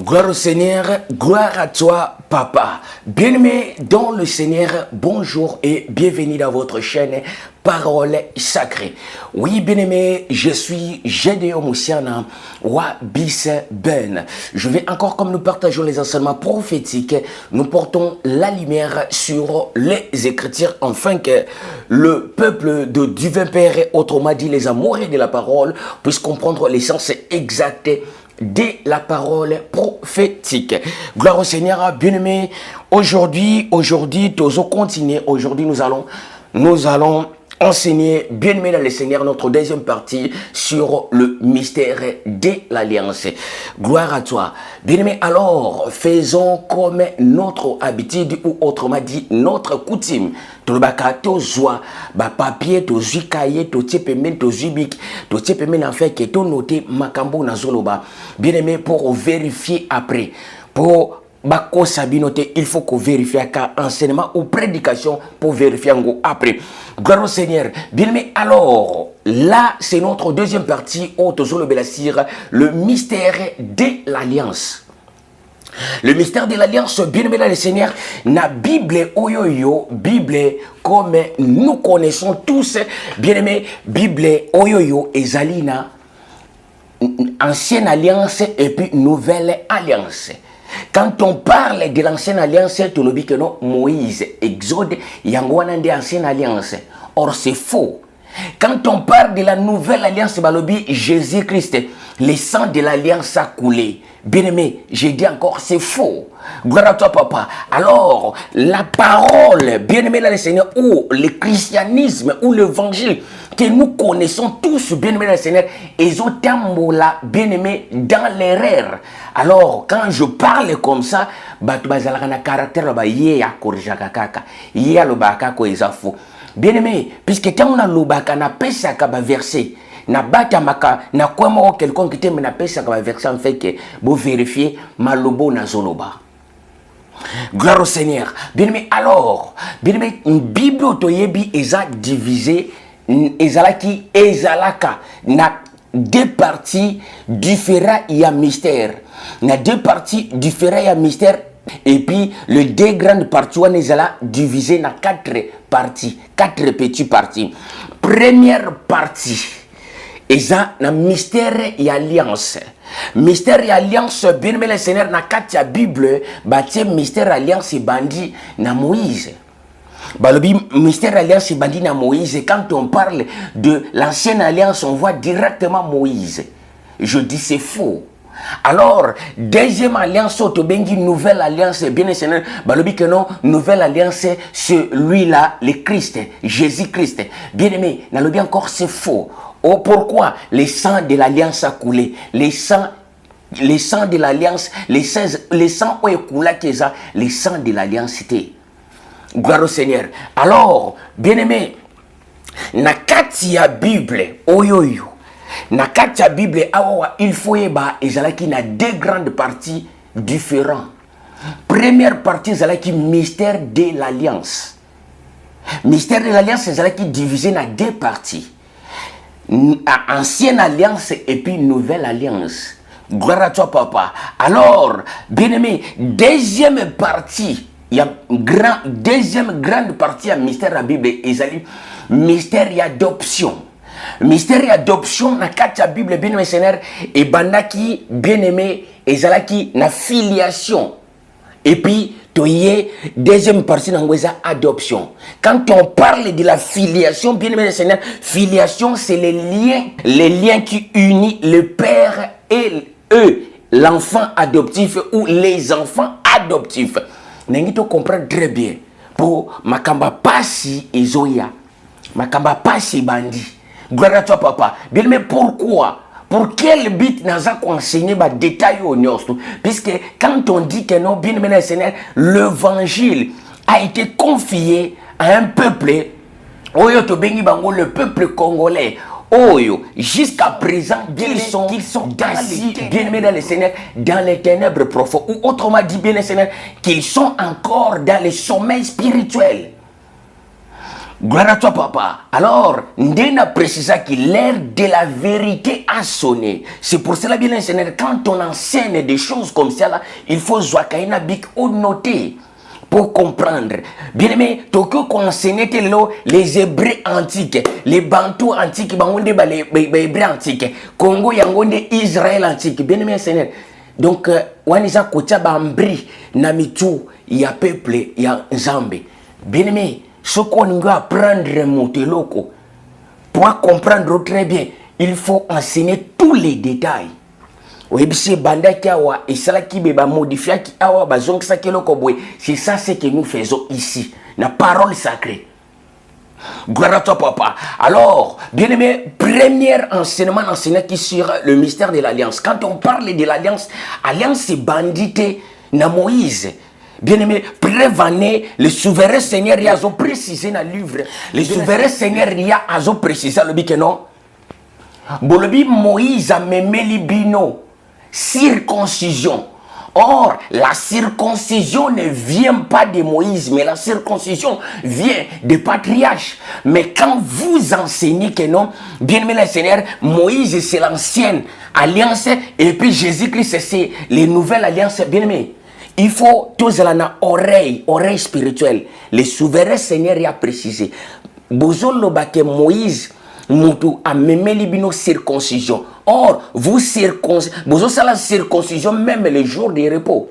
Gloire au Seigneur, gloire à toi, Papa. Bien-aimé dans le Seigneur, bonjour et bienvenue dans votre chaîne Parole Sacrée. Oui, bien-aimé, je suis Gédéon Moussiana, Wabis Ben. Je vais encore, comme nous partageons les enseignements prophétiques, nous portons la lumière sur les Écritures, afin que le peuple de Divin Père, autrement dit les amoureux de la parole, puisse comprendre l'essence exacte de la parole prophétique. Gloire au Seigneur, bien-aimé. Aujourd'hui, nous continuer. Aujourd'hui, nous allons enseigner, bien-aimé dans le Seigneur, notre deuxième partie sur le mystère de l'Alliance. Gloire à toi. Bien-aimé, alors, faisons comme notre habitude, ou autrement dit, notre coutume. Tolobaka tozwa ba papier tozwi cahier totiepemen tozwi bic totiepemen en fait que to noter makambo na zoloba. Bien-aimé, pour vérifier après, pour bako sabinote, il faut qu'on vérifie car enseignement ou prédication pour vérifier après. Gloire au Seigneur. Bien-aimé, alors là c'est notre deuxième partie au tozolo belasir, le mystère de l'Alliance. Le mystère de l'Alliance, bien-aimé dans le Seigneur, na Bible oyoyo, Bible comme nous connaissons tous, bien-aimé, Bible oyoyo ezalina ancienne alliance et puis nouvelle alliance. Quand on parle de l'ancienne alliance, tu nous dis que non, Moïse, Exode, Yangwanande ancienne alliance. Or c'est faux. Quand on parle de la nouvelle alliance, Jésus-Christ, le sang de l'alliance a coulé. Bien-aimé, j'ai dit encore, c'est faux. Gloire à toi, Papa. Alors, la parole, bien-aimé dans le Seigneur, ou le christianisme, ou l'évangile, que nous connaissons tous, bien-aimé dans le Seigneur, ils ont tambola, bien-aimé, dans l'erreur. Alors, quand je parle comme ça, caractère, bien-aimé, puisque quand on a l'obaka, na pesa kaba verset, na bata maka, na quoi quelqu'un qui t'aime na pesa kaba verset, en fait que vous vérifiez malobo na zoloba. Gloire au Seigneur. Bien-aimé, alors, bien-aimé, une Bible otoyebi eza divisée, ezalaki, ezalaka, na deux parties différentes, il y a mystère. Na deux parties différentes, il y a mystère. Et puis, les deux grandes parties, on est divisé en quatre parties, quatre petites parties. Première partie, c'est un mystère et alliance. Mystère et alliance, bien aimé le Seigneur, dans la Bible, mystère et alliance et bandit na Moïse. Mystère et alliance et bandit na Moïse. Et quand on parle de l'ancienne alliance, on voit directement Moïse. Je dis c'est faux. Alors, deuxième alliance, nouvelle alliance, bien Seigneur, que non, nouvelle alliance, celui-là, le Christ, Jésus-Christ. Bien aimé, nalobi encore, c'est faux. Oh, pourquoi? Le sang de l'alliance a coulé. Le sang de l'alliance, le sang où est coulé, le sang de l'alliance, c'était. Gloire au Seigneur. Alors, bien aimé, na katia Bible, oyoyo. Na katia Bible awa il faut eba ezalaki na deux grandes parties différentes. Première partie ezalaki mystère de l'alliance. Mystère de l'alliance ezalaki divisé na deux parties. Ancienne alliance et puis nouvelle alliance. Gloire à toi, Papa. Alors, bien-aimé, deuxième partie, il y a deuxième grande partie à mystère de la Bible ezali mystère et adoption. Mystère et adoption na katia Bible bien aimé Seigneur et bandaki bien aimé et zalaki na filiation et puis toye deuxième partie na ngweza adoption. Quand on parle de la filiation bien aimé Seigneur, filiation c'est les liens qui unissent le père et eux, l'enfant adoptif ou les enfants adoptifs. N'engito comprendre très bien pour makamba pasi ezoya makamba pasi bandi. Gloire à toi, Papa. Bien, mais pourquoi? Pour quel but nous avons enseigné des détails au Nord? Puisque quand on dit que non, bien aimé Seigneur, l'évangile a été confié à un peuple, le peuple congolais. Jusqu'à présent, qu'ils sont assis, bien aimés dans le Seigneur, dans les ténèbres profondes. Ou autrement dit, bien aimé Seigneur, qu'ils sont encore dans le sommeil spirituel. Gloire à toi, papa. Alors, Ndena précisa que l'heure de la vérité a sonné. C'est pour cela, bien Seigneur, quand on enseigne des choses comme ça, là, il faut Zwakaina Bik ou noter pour comprendre. Bien aimé, Tokyo qu'on enseignait les Hébreux antiques, les Bantous antiques, les Hébreux antiques, Congo, Yangonde, Israël antique. Bien aimé, Seigneur. Donc, Waniza Kocha Bambri, Namitu, il y a peuple, il y a Zambé. Bien aimé, ce qu'on doit apprendre Monteloko, pour comprendre très bien, il faut enseigner tous les détails. C'est ça ce que nous faisons ici, la parole sacrée. Gloire à toi, papa. Alors, bien aimé, premier enseignement qui sur le mystère de l'alliance. Quand on parle de l'alliance, alliance c'est bandité na Moïse. Bien aimé, prévenez le souverain Seigneur, il a précisé dans le livre. Le souverain Seigneur, il a précisé le but que non. Bolobi Moïse a memé libino, circoncision. Or, la circoncision ne vient pas de Moïse, mais la circoncision vient des patriarches. Mais quand vous enseignez que non, bien aimé le Seigneur, Moïse c'est l'ancienne alliance et puis Jésus-Christ c'est les nouvelles alliances. Bien aimé, il faut tous la oreille spirituelle. Le souverain Seigneur a précisé. Bozolo que Moïse Moutou a même libino circoncision. Or, vous avez la circoncision même les jours de repos.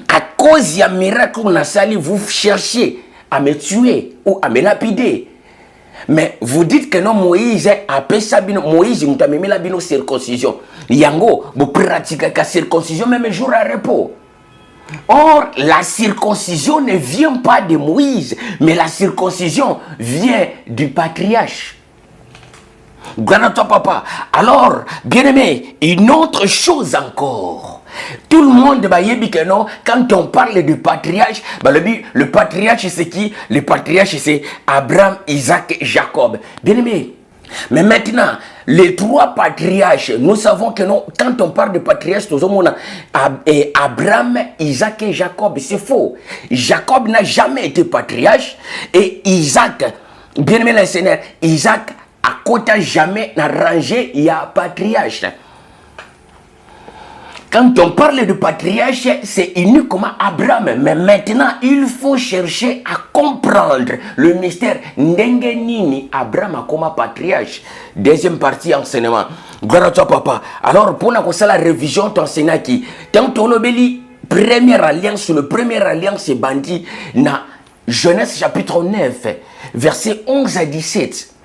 À cause du miracle, vous cherchez à me tuer ou à me lapider. Mais vous dites que non, Moïse a fait ça, Moïse a même la circoncision. Yango, vous pratiquez la circoncision même les jours de repos. Or, la circoncision ne vient pas de Moïse, mais la circoncision vient du patriarche. Gloire à toi, papa. Alors, bien aimé, une autre chose encore. Tout le monde va dire que non, quand on parle du patriarche, le patriarche c'est qui? Le patriarche c'est Abraham, Isaac et Jacob. Bien aimé. Mais maintenant, les trois patriarches, nous savons que non, quand on parle de patriarches, nous avons Abraham, Isaac et Jacob. C'est faux. Jacob n'a jamais été patriarche et Isaac, bien aimé le Seigneur, Isaac à côté jamais n'a rangé, il y a patriarche. Quand on parle de patriarche, c'est uniquement Abraham. Mais maintenant, il faut chercher à comprendre le mystère. Ndengenini, Abraham comme patriarche. Deuxième partie enseignement. Gloire à toi, papa. Alors, pour la révision, tu enseignes qui? Tant on obéit, première alliance, le premier alliance, c'est bandit. Na Genèse chapitre 9, verset 11 à 17.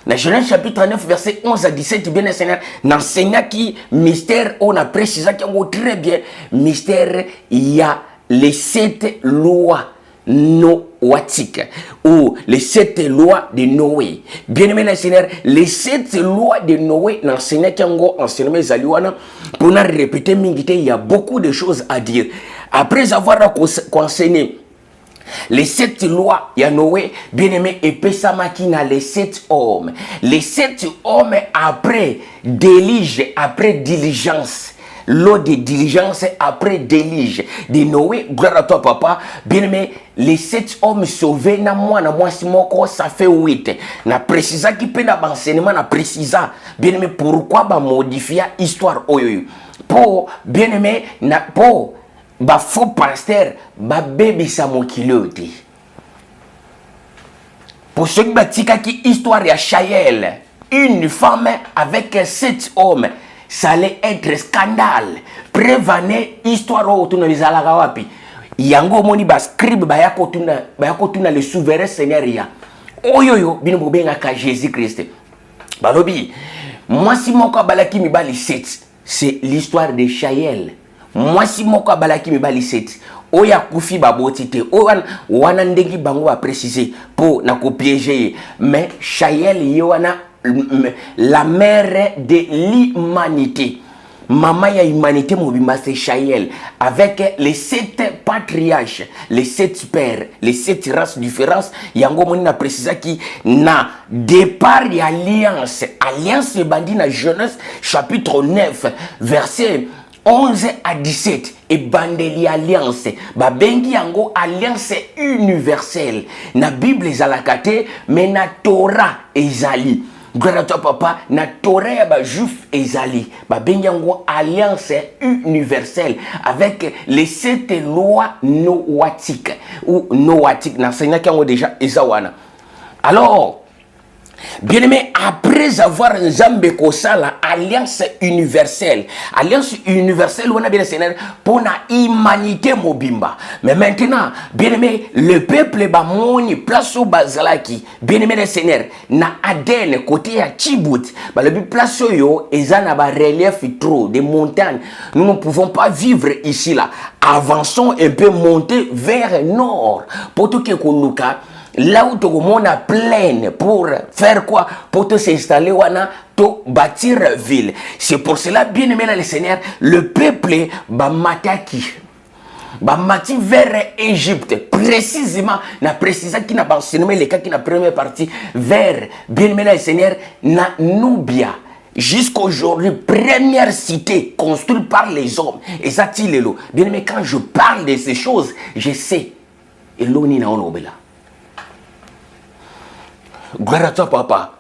Dans Genèse chapitre 9, verset 11 à 17, bien Seigneur, n'enseigne qui mystère, on a précisé très bien, mystère, il y a les 7 lois noatiques, ou les 7 lois de Noé. Bien aimé Seigneur, les 7 lois de Noé, n'enseigne qui enseignement Zaliwana, pour nous répéter, il y a beaucoup de choses à dire. Après avoir enseigné les 7 lois, il y a Noé, bien-aimé, et Pesamakina, les 7 hommes. Les 7 hommes après délige, après diligence. L'eau de diligence après délige. De Noé, gloire à toi, papa. Bien-aimé, les 7 hommes sauvés, na moi, si mon ça fait 8. Na précisa qui peut na enseignement, na précisa. Bien-aimé, pourquoi ba modifier histoire, pour, bien-aimé, na, pour, ba faux pasteur ba bébé sa mokiloti pour ceux qui histoire ya Chaël, une femme avec 7 hommes, ça allait être scandale. Prévenez histoire au tuna bizalaka wapi yango moni ba scribe ba yako tuna le souverain Seigneur ya oyoyo bino bobenga ka Jésus Christ balobi moi si moko balaki mibali 7, c'est l'histoire de Chaël. Moi si moko balaki mibali 7 oya kufi babotite wana ndeki bango a préciser pour na ko piéger mais Chaël yoana la mère de l'humanité. Maman ya humanité mobimba c'est Chaël avec les 7 patriarches, les 7 pères, les 7 races différentes. Yango moni na précisa qui na départ alliance bandi na Genèse chapitre 9 verset 11 à 17 et bandeli alliance babengi yango alliance universelle na Bible ezalakate mais na Torah ezali gloire à toi papa na Torah ya ba juif ezali babengi yango alliance universelle avec les 7 lois noatiques ou noatiques na senaki yango déjà ezawana. Alors bien-aimé, après avoir Nzambe kosala alliance universelle on a bien Seigneur pour la humanité mobimba. Mais maintenant, bien-aimé, le peuple bamoni place au bazalaki, bien-aimé le Seigneur, na Aden côté à Tchibout, le place yo ezana ba relief trop des montagnes. Nous ne pouvons pas vivre ici là. Avançons un peu, monter vers nord pour tout que koluka. Là où tu as plaine pour faire quoi? Pour te s'installer, pour bâtir ville. C'est pour cela, bien aimé le Seigneur, le peuple mataki vers Égypte, précisément, na précisé qui n'a pas enseigné les cas qui n'a première partie vers bien aimé le Seigneur, na Nubia. Jusqu'aujourd'hui, première cité construite par les hommes. Et ça, bien aimé, quand je parle de ces choses, je sais. Et l'oni na onobela. Gloire à toi, papa.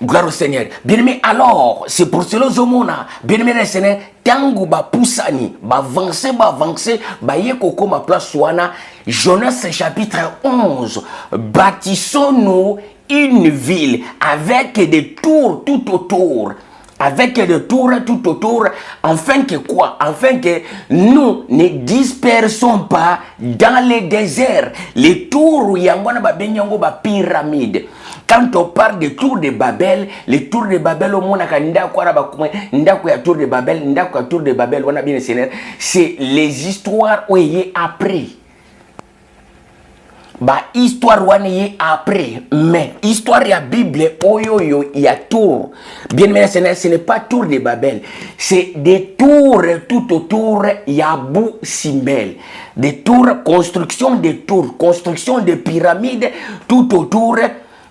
Gloire au Seigneur. Bien-aimé, alors, c'est pour cela, Zomona, bien-aimé, le Seigneur, tango ba poussani, ba avancer, ba yekoko ma place wana, Jonas chapitre 11, bâtissons-nous une ville avec des tours tout autour. Avec des tours tout autour, afin que quoi? Afin que nous ne dispersons pas dans les déserts. Les tours, yangwana ba benyango ba pyramide. Quand on parle des tours de Babel, les tours de Babel, au monde tour de Babel, on a bien Seigneur, c'est les histoires où il est après. Bah histoire wane après, mais histoire ya Bible oyoyo ya tour. Bien aimé Seigneur, ce n'est pas tour de Babel, c'est des tours tout autour ya Bou Simbel. Des tours, construction de pyramides tout autour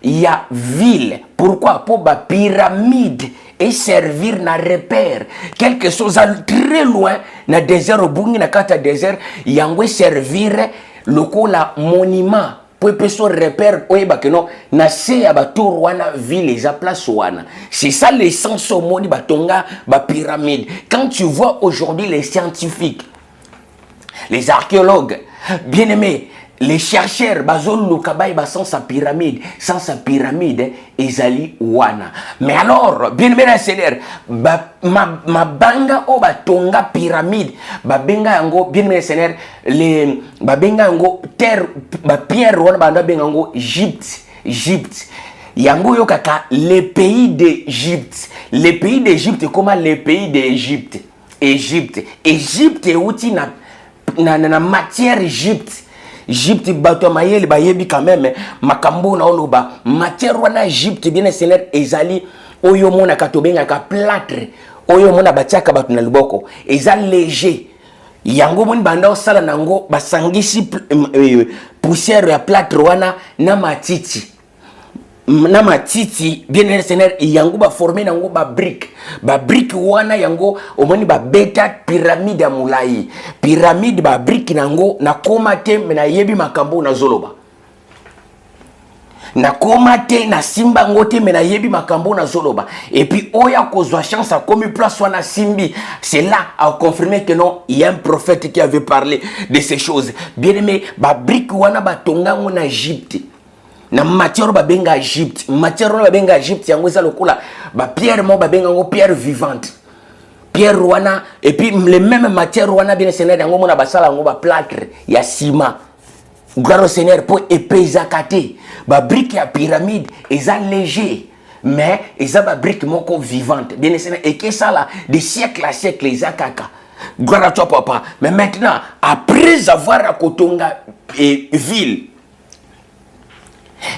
ya ville. Pourquoi? Pour ba pyramide et servir na repère. Quelque chose très loin na désert au bungi na kata désert yangwe servir lokola monument pour personne repère oyeba que non na se ya batour wana ville les place wana. C'est ça l'essence au monde batonga ba pyramide. Quand tu vois aujourd'hui les scientifiques, les archéologues, bien aimés, les chercheurs bazol lukabay ba sans sa pyramide ezali wana. Mais alors bien aimé la Seigneur ma banga o batonga pyramide ba benga yango bien aimé Seigneur les ba benga yango terre ba pierre wana banda benga yango Égypte yango yo kaka les pays d'Égypte comment les pays d'Égypte Égypte outi na matière Égypte bato mayeli bayebi quand même makambo na oloba matière wana Égypte bien Seigneur ezali oyo mona katobenga ka plâtre oyo mona batiaka bato na liboko eza léger yango moni banda osala nango basangisi poussière ya plâtre wana na matiti bien Seigneur yango ba former nango ba brique wana yango omoni ba beta pyramide ya mulai pyramide ba brique nango na koma te na yebi makambo na zoloba na koma te na simba ngote na yebi makambo na zoloba et puis oya kozwa chance a comme place wana simbi. C'est là à confirmer que non, il y a un prophète qui avait parlé de ces choses. Bien aimé ba brique wana ba tonga na Égypte na matière ba benga Égypte yango eza lokola ba pierre mo ba benga ngo pierre vivante pierre wana et puis les mêmes matières wana bien Seigneur yango mona basala ngo ba plâtre ya ciment. Gloire au Seigneur pour epezakate ba brique ya pyramide eza léger mais eza ba brique moko vivante bien Seigneur et que ça là de siècle à siècle eza kaka. Gloire à toi papa. Mais maintenant après avoir akotonga ville,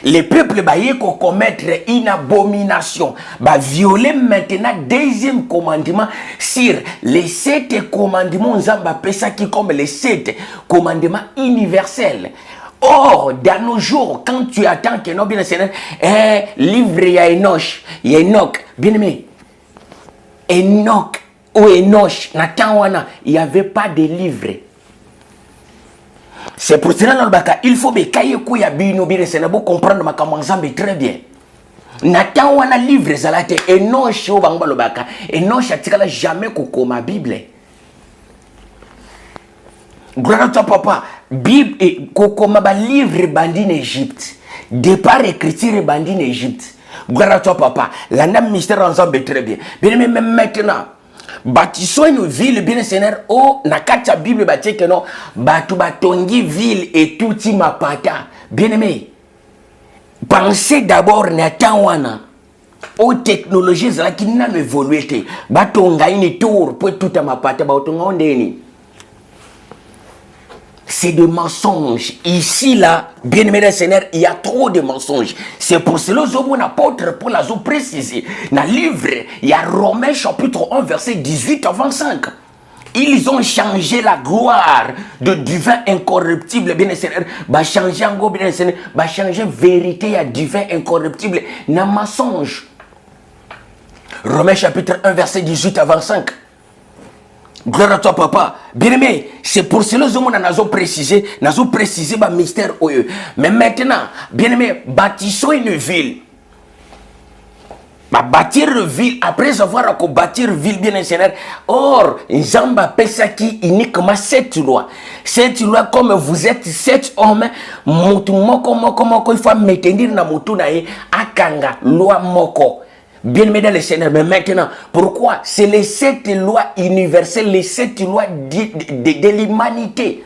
les peuples ko commettre une abomination, violer maintenant deuxième commandement sur les 7 commandements Nzamba pesa qui comme les 7 commandements universels. Or, dans nos jours, quand tu attends que non bien Seigneur, livre ya Enoch, bien aimé, Enoch ou Enoch, il n'y avait pas de livre. C'est pour cela il faut comprendre ma très bien. Nathan wana livre zalate Enoch o bango balobaka Enoch atikala jamais kokoma Bible. Gloire à toi papa, Bible et kokoma ba livre bandi en Égypte. Départ écriture bandi en Égypte. Gloire à toi papa, l'anda mystère ensemble très bien. Bien même maintenant bâtissons une ville bien Seigneur oh nakata Bible batie que non batu batongi ville et tout ma pata. Bien aimé. Pensez d'abord Nathan wana aux technologies qui n'ont évolué. Batonga une tour pour tout à ma pata batonga ondeni. C'est des mensonges. Ici, là, bien aimé Seigneur, il y a trop de mensonges. C'est pour cela que mon apôtre Paul a précisé. Dans le livre, il y a Romains chapitre 1, verset 18 à 25. Ils ont changé la gloire de divin incorruptible, bien Seigneur. Bah changer en gros, bien Seigneur. Bah changer vérité à divin incorruptible. N'a mensonge. Romains chapitre 1, verset 18 à 25. Gloire à toi, papa. Bien aimé, c'est pour cela que nous avons précisé le mystère. Mais maintenant, bien aimé, bâtissons une ville. Bâtir une ville, après avoir bâtir une ville, bien Seigneur. Or, Nzamba Pesaki uniquement 7 lois. 7 lois, comme vous êtes 7 hommes, il faut maintenir na mutu na akanga loi moko. Bien aimé dans le Seigneur, mais maintenant, pourquoi? C'est les 7 lois universelles, les 7 lois de l'humanité.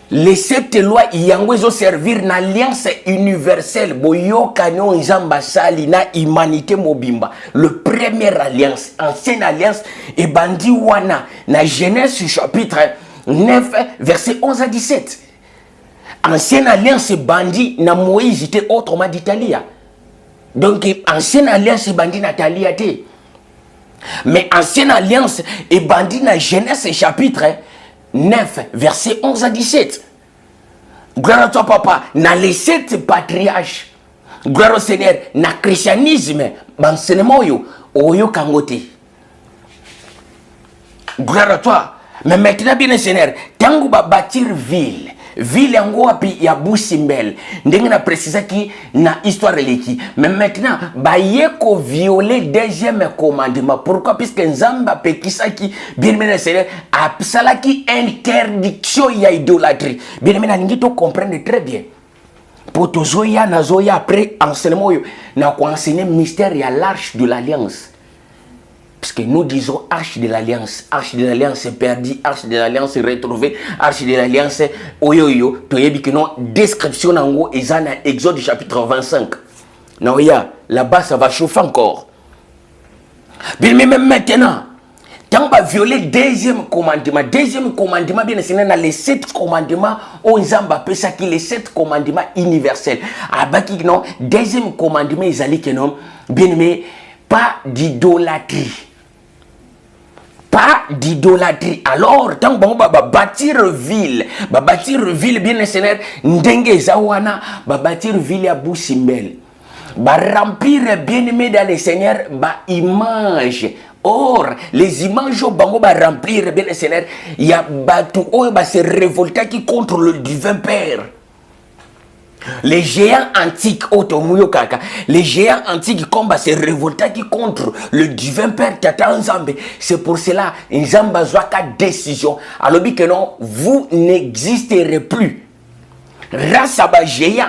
Les 7 lois, ils ont servir dans l'alliance universelle. Boyokanyo Nzambasali na humanité mobimba. Le première alliance, ancienne alliance, et bandi wana, na Genèse chapitre 9, verset 11 à 17. Ancienne alliance, bandi, na Moïse, était autrement d'Italie. Donc, ancienne alliance et bandit Nathalie a été. Mais ancienne alliance et bandit na Genèse chapitre 9, verset 11 à 17. Gloire à toi, papa. Dans les 7 patriarches, gloire au Seigneur, dans le christianisme, l'enseignement oyo kangote. Gloire à toi. Mais maintenant, bien le Seigneur, tant que bâtir ville, ville yango api ya Busimbel ndenge na précisa ki na histoire leki mais maintenant ba yeko violer deuxième commandement. Pourquoi? Puisque Nzamba pekisa ki bien mené Seigneur apsala ki interdiction ya idolâtrie. Bien mené ningi to comprendre très bien pour tozoya nazoya après enseignement yo na ko enseigner mystère ya l'arche de l'alliance. Parce que nous disons arche de l'alliance. Arche de l'alliance est perdue, arche de l'alliance est retrouvée, arche de l'alliance oyoyo. Tu as dit que non, description en gros, et ça dans Exode chapitre 25. Non, là-bas ça va chauffer encore. Mais même maintenant, quand on va violer le deuxième commandement, bien c'est dans les 7 commandements, on zamba peut ça qui les 7 commandements universels. Ah bah qui non, deuxième commandement, ils allaient que non, bien mais pas d'idolâtrie. Pas d'idolâtrie. Alors, tant que bâtir ville, bien Seigneur, ndenge zawana, bâtir ville à Busimbel, remplir bien aimé dans le Seigneur, image. Or, les images au bango remplir bien le Seigneur, il y a batu se révolter qui contre le divin Père. Les géants antiques, les géants antiques combattent se révolter qui contre le divin Père Tata Nzambe. C'est pour cela Nzamba Zwaka décision. Alors que non, vous n'existerez plus. Race à géant,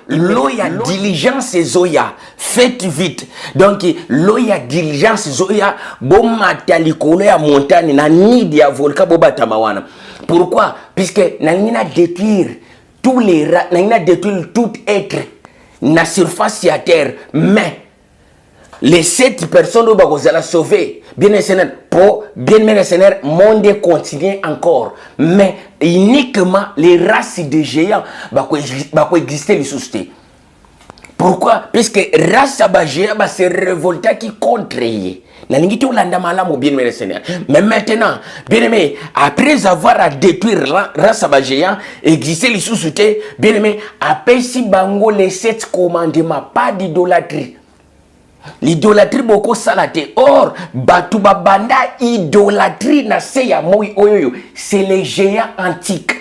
loya diligence zoya, faites vite. Donc loya diligence zoya, bon matalikolo ya montagne na ni dia volca bobata mawana. Pourquoi? Puisque na détruire tous les rats, na détruire tout être na surface à terre, mais les 7 personnes qui vont sauver, bien Seigneur, pour bien Seigneur, monde continue encore, mais uniquement les races de géants vont exister les sociétés. Pourquoi? Puisque race à géant va se révolter qui contre eux. Bien Seigneur. Mais maintenant, bien aimé, après avoir à détruire la race à géant, exister les sociétés, bien aimé, après si bango les 7 commandements, pas d'idolâtrie. L'idolâtrie beaucoup salate. Or, batu babanda idolâtrie na se ya moi oyo. C'est les géants antiques.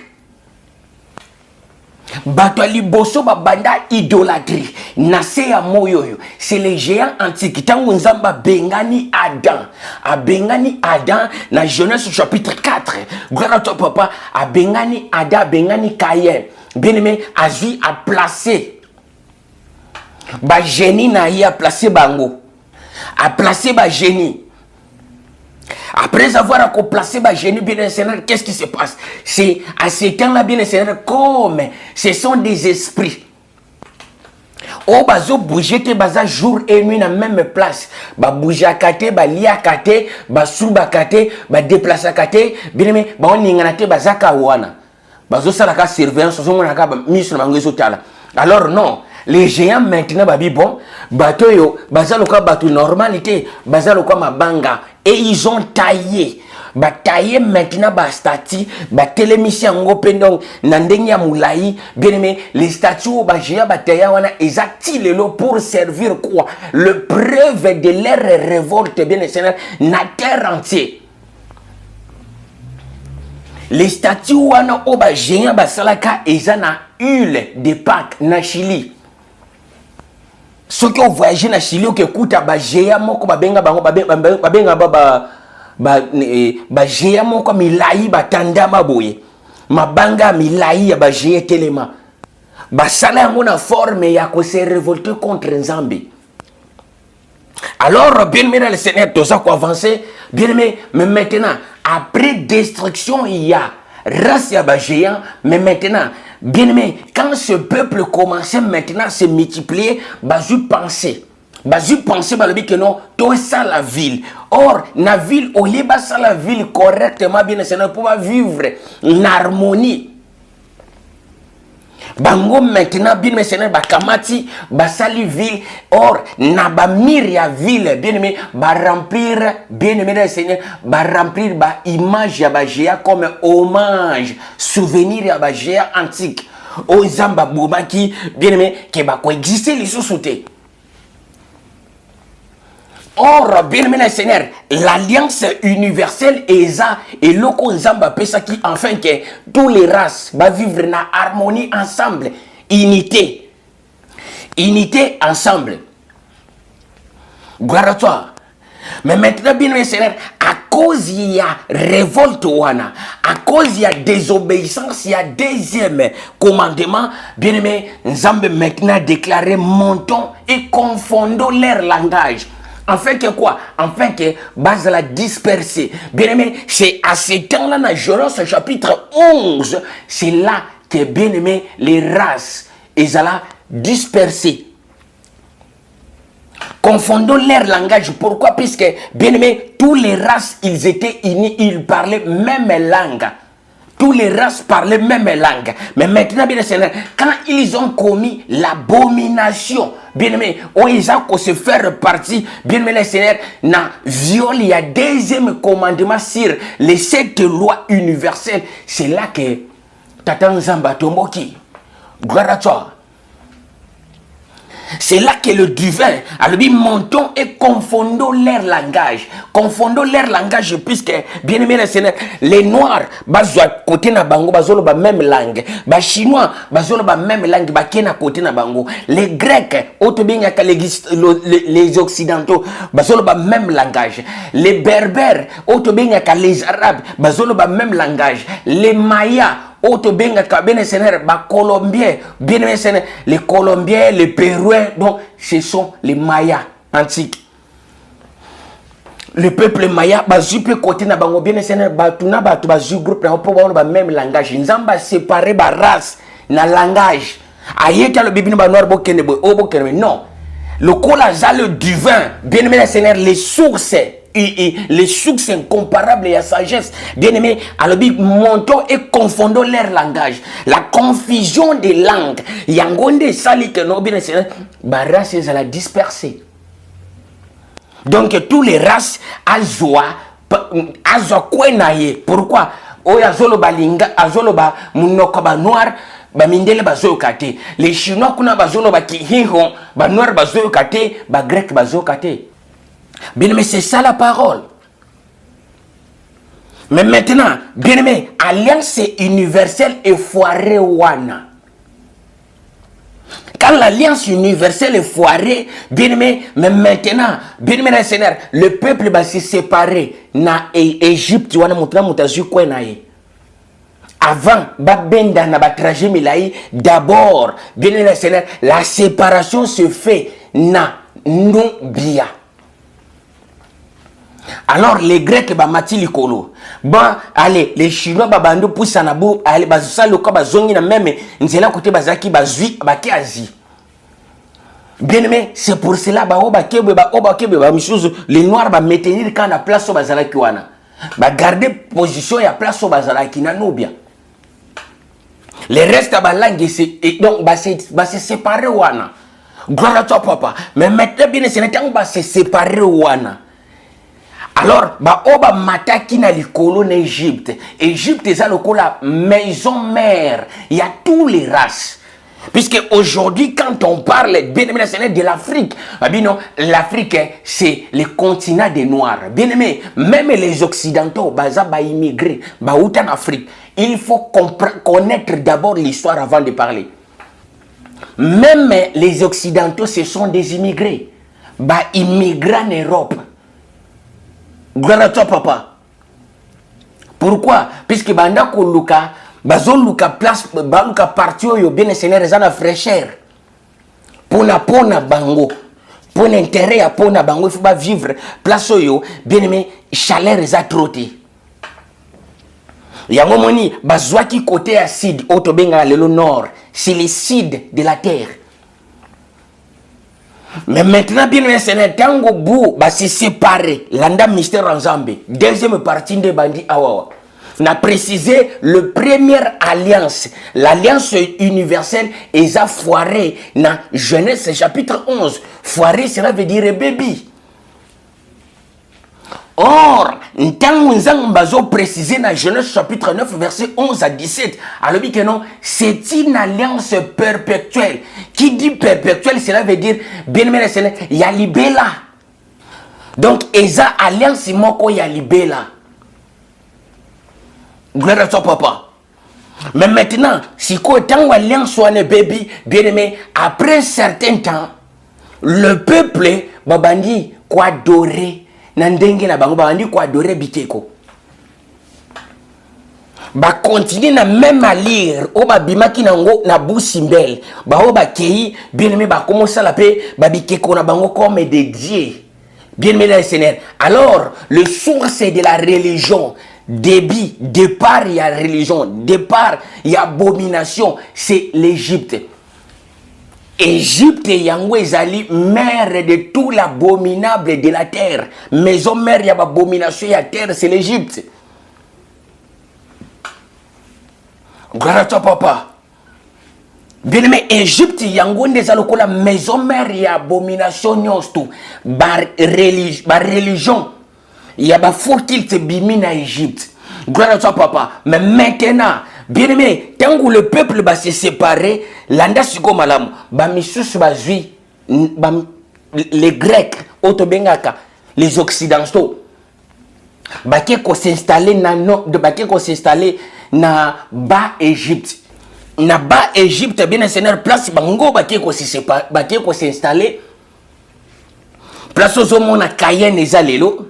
Batu liboso babanda idolâtrie na se ya moi oyo. C'est les géants antiques. Tango nzamba bengani Adam. A bengani Adam na Genèse chapitre 4. Gloire à toi papa. A bengani Adam, bengani Caïn. Bien-aimé, Azui a placé ba génie na y a placé bango, a placé ba génie. Après avoir placé ba génie, bien Seigneur, qu'est-ce qui se passe? C'est à ce temps-là, bien Seigneur, comme ce sont des esprits. Oh bazo bouger te baza jour et nuit na même place. Ba bouger kate, ba lia kate, ba souba kate, ba déplacer kate, bien aimé, ba on ningana te baza kawana. Bazo salaka surveillance, so mona ka mise na mango tala. Alors non. Les géants maintenant, babi bon, bateau yo, bazaloka bateau normalité, bazaloka mabanga, et ils ont taillé, taillé maintenant ba statue, télémission ngo pendong, nandenya moulaï, bien aimé, les statues ba géants taillé wana, exacti lelo pour servir quoi? Le preuve de leur révolte, bien aimé, na terre entière. Les statues wana oba géants basalaka, ezana huile de Pâques na Chili. Ceux qui ont voyagé na Chili qui écoutent ba géant moko ba benga bango ba benga ba géant moko milai ba tanda maboye mabanga milai ba géant telema ba sala ngona forme ya ko se révolter contre Nzambe. Alors bien aimé le Seigneur tout ça quoi avancer bien aimé mais maintenant après destruction il y a race ya ba géant mais maintenant bien aimé, quand ce peuple commençait maintenant à se multiplier, bazu pensait que non, tout ça la ville. Or, la ville, au lieu de la ville correctement, bien sûr, pour vivre en harmonie. Bango maintenant, bien aimé, bakamati, basali ville. Or, na ba miria ville, bien aimé, remplir, bien aimé le Seigneur, remplir ba image ya ba géant comme hommage, souvenir ya ba géant antique. O zamba bouma qui, bien aimé, qui va coexister les sous-soutés. Or, bien aimé le Seigneur, l'alliance universelle est ça, et l'oko zamba pesa qui, enfin, que tous les races va vivre en harmonie ensemble, unité ensemble. Gloire à toi. Mais maintenant, bien aimé Seigneur, à cause il y a révolte wana, à cause il y a désobéissance, il y a deuxième commandement, bien aimé, Nzambe maintenant déclaré montons et confondons leur langage. Afin que quoi? Afin que base la disperser. Bien aimé, c'est à ce temps-là, dans Genèse chapitre 11, c'est là que bien aimé, les races, ils allaient disperser. Confondons leur langage. Pourquoi? Puisque, bien aimé, tous les races, ils étaient unis, ils parlaient même langue. Tous les races parlaient même langue. Mais maintenant, bien aimé, quand ils ont commis l'abomination, bien aimé, où ils ont se faire partie, bien aimé, le Seigneur, n'a viol, il y a deuxième commandement sur les 7 lois universelles. C'est là que Tata Nzamba Tomboki, gloire à toi. C'est là que le divin a dit montons et confondons leur langage. Confondons leur langage puisque, bien aimé le Seigneur, les Noirs, bazwa côté na bango, bazolo ba même langue. Ba Chinois, bazolo ba même langue, ba kena côté na bango. Les Grecs, autobinga les Occidentaux, bazolo ba même langage. Les Berbères, autobinga les Arabes, bazolo ba même langage. Les Mayas, Auto benga kabene Seigneur, ba Colombiens, bien aimé Seigneur, les Colombiens, les Péruins, donc ce sont les Mayas antiques. Le peuple Maya, ba jupe côté na bango bien Seigneur, ba tuna ba tu ba ju groupe na pour ba même langage. Nzamba séparer ba race na langage. Ayeta le bibi ba noir bokene bo obokene non. Le cola le divin, bien aimé Seigneur, les sources et les sources incomparables et à sagesse. Bien-aimés, alors montons et confondons leur langage. La confusion des langues. Yangonde sali que nos bien ba race à la disperser. Donc tous les races azwa kwenaye. Pourquoi? Oya zolo balinga azolo ba munoko ba noir ba mindele bazoyoka te. Les Chinois kuna bazono ba kihingo, ba noir bazoyoka te, ba grec bazoyoka te. Bien mais c'est ça la parole. Mais maintenant, bien aimé, alliance universelle et foirée wana. Quand l'alliance universelle est foirée, bien aimé, mais maintenant, bien aimé, Seigneur, le peuple va se séparer. Na Égypte, wana mutna mutazu kwe na ye. Avant, babenda na batrajet milai, d'abord, bien aimé, Seigneur, la séparation se fait na Nubia. Alors les Grecs bamati likolo. Bon, allez, les Chinois babando poussa na bou, allez bazusala loka bazongi na même nzela côté bazaki bazui baki Asie. Bien aimé, c'est pour cela ba obakebe ba mishuzu les noirs ba maintenir quand na place au bazalaki wana. Ba garder position ya place au bazalaki na Nubia. Les restes ba langue et donc ba se séparer wana. Gloire à toi papa. Mais maintenant bien c'est temps ba se séparer wana. Alors, oba mataki na likolo na Égypte. Égypte est la maison mère. Il y a tous les races. Puisque aujourd'hui, quand on parle bien aimé de l'Afrique, l'Afrique c'est le continent des Noirs. Bien aimé, même les Occidentaux, baza ba immigrés, ba en Afrique. Il faut connaître d'abord l'histoire avant de parler. Même les Occidentaux, ce sont des immigrés. Ba immigrés en Europe. Gloire à toi, papa. Pourquoi? Puisque banda ko luka, bazo luka place, baluka parti yo bien Seigneur ezana fraîcheur. Pona bango. Pour l'intérêt à pona bango, il faut pas vivre place yo bien aimé chaleur eza troté. Yango moni bazwaki côté acide otobenga lelo nord, c'est l'acide de la terre. Mais maintenant, bien aimé Seigneur, tango bou va se séparer. Landa mystère en Zambie. Deuxième partie de Bandi Awawa. On a précisé le première alliance. L'alliance universelle est à foiré. Dans Genèse chapitre 11. Foiré, cela veut dire baby. Or, nous avons précisé dans Genèse chapitre 9, verset 11 à 17. Alors, que non, c'est une alliance perpétuelle. Qui dit perpétuelle, cela veut dire, bien aimé, il y a libella. Donc, esa alliance moko ya libella. Gloire à toi, papa. Mais maintenant, si quoi tant alliance soit ne baby, bien aimé, après un certain temps, le peuple, babandi, quoi doré. Nandenge na bango bandi ko adorer biteko ba continuer na même à lire o ba bimaki nango na busimbel ba o ba kei bien aimé ba commencer la paix ba biteko na bango comme des dieux bien aimé le Seigneur. Alors le source de la religion débit départ il y a religion départ il y a abomination c'est l'Égypte. Égypte yango ezali mère de tout l'abominable de la terre. Maison mère ya abomination ya terre c'est l'Égypte. Gloire à toi papa. Bien aimé Égypte yango ndeza lokola maison mère ya abomination nyonso ba religion ya ba faut-il te bimi na Égypte. Gloire à toi papa. Mais maintenant bien aimé, tant que le peuple va se séparer, l'anda siko malam, ba misusu bazui, les Grecs, otobengaka, les Occidentaux, baké ko s'installer na bas Égypte. Na bas Égypte bien Seigneur place bango baké ko s'installer. Place aux hommes na Cayenne ezalelo,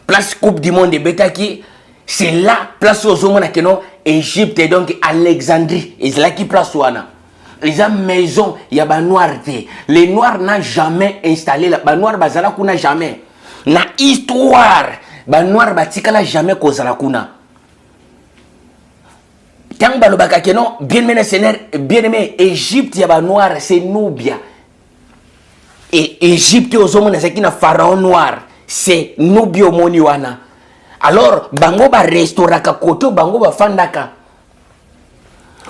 place Coupe du monde de Betaki. C'est là, place aux hommes qui ont Égypte et donc Alexandrie. Et c'est là qui place wana. Les maison, il y a des noirs. Les noirs n'ont jamais installé la. Les noirs bazala kuna jamais. Na histoire, les noirs batikala jamais kozala kuna. Tant balobaka keno bien aimé Seigneur, bien aimé Égypte, il y a des noirs, c'est Nubia. Et Égypte aux hommes qui na pharaon noir, c'est Nubia moni wana. Alors, bango ba restauraka koto, bango ba fandaka.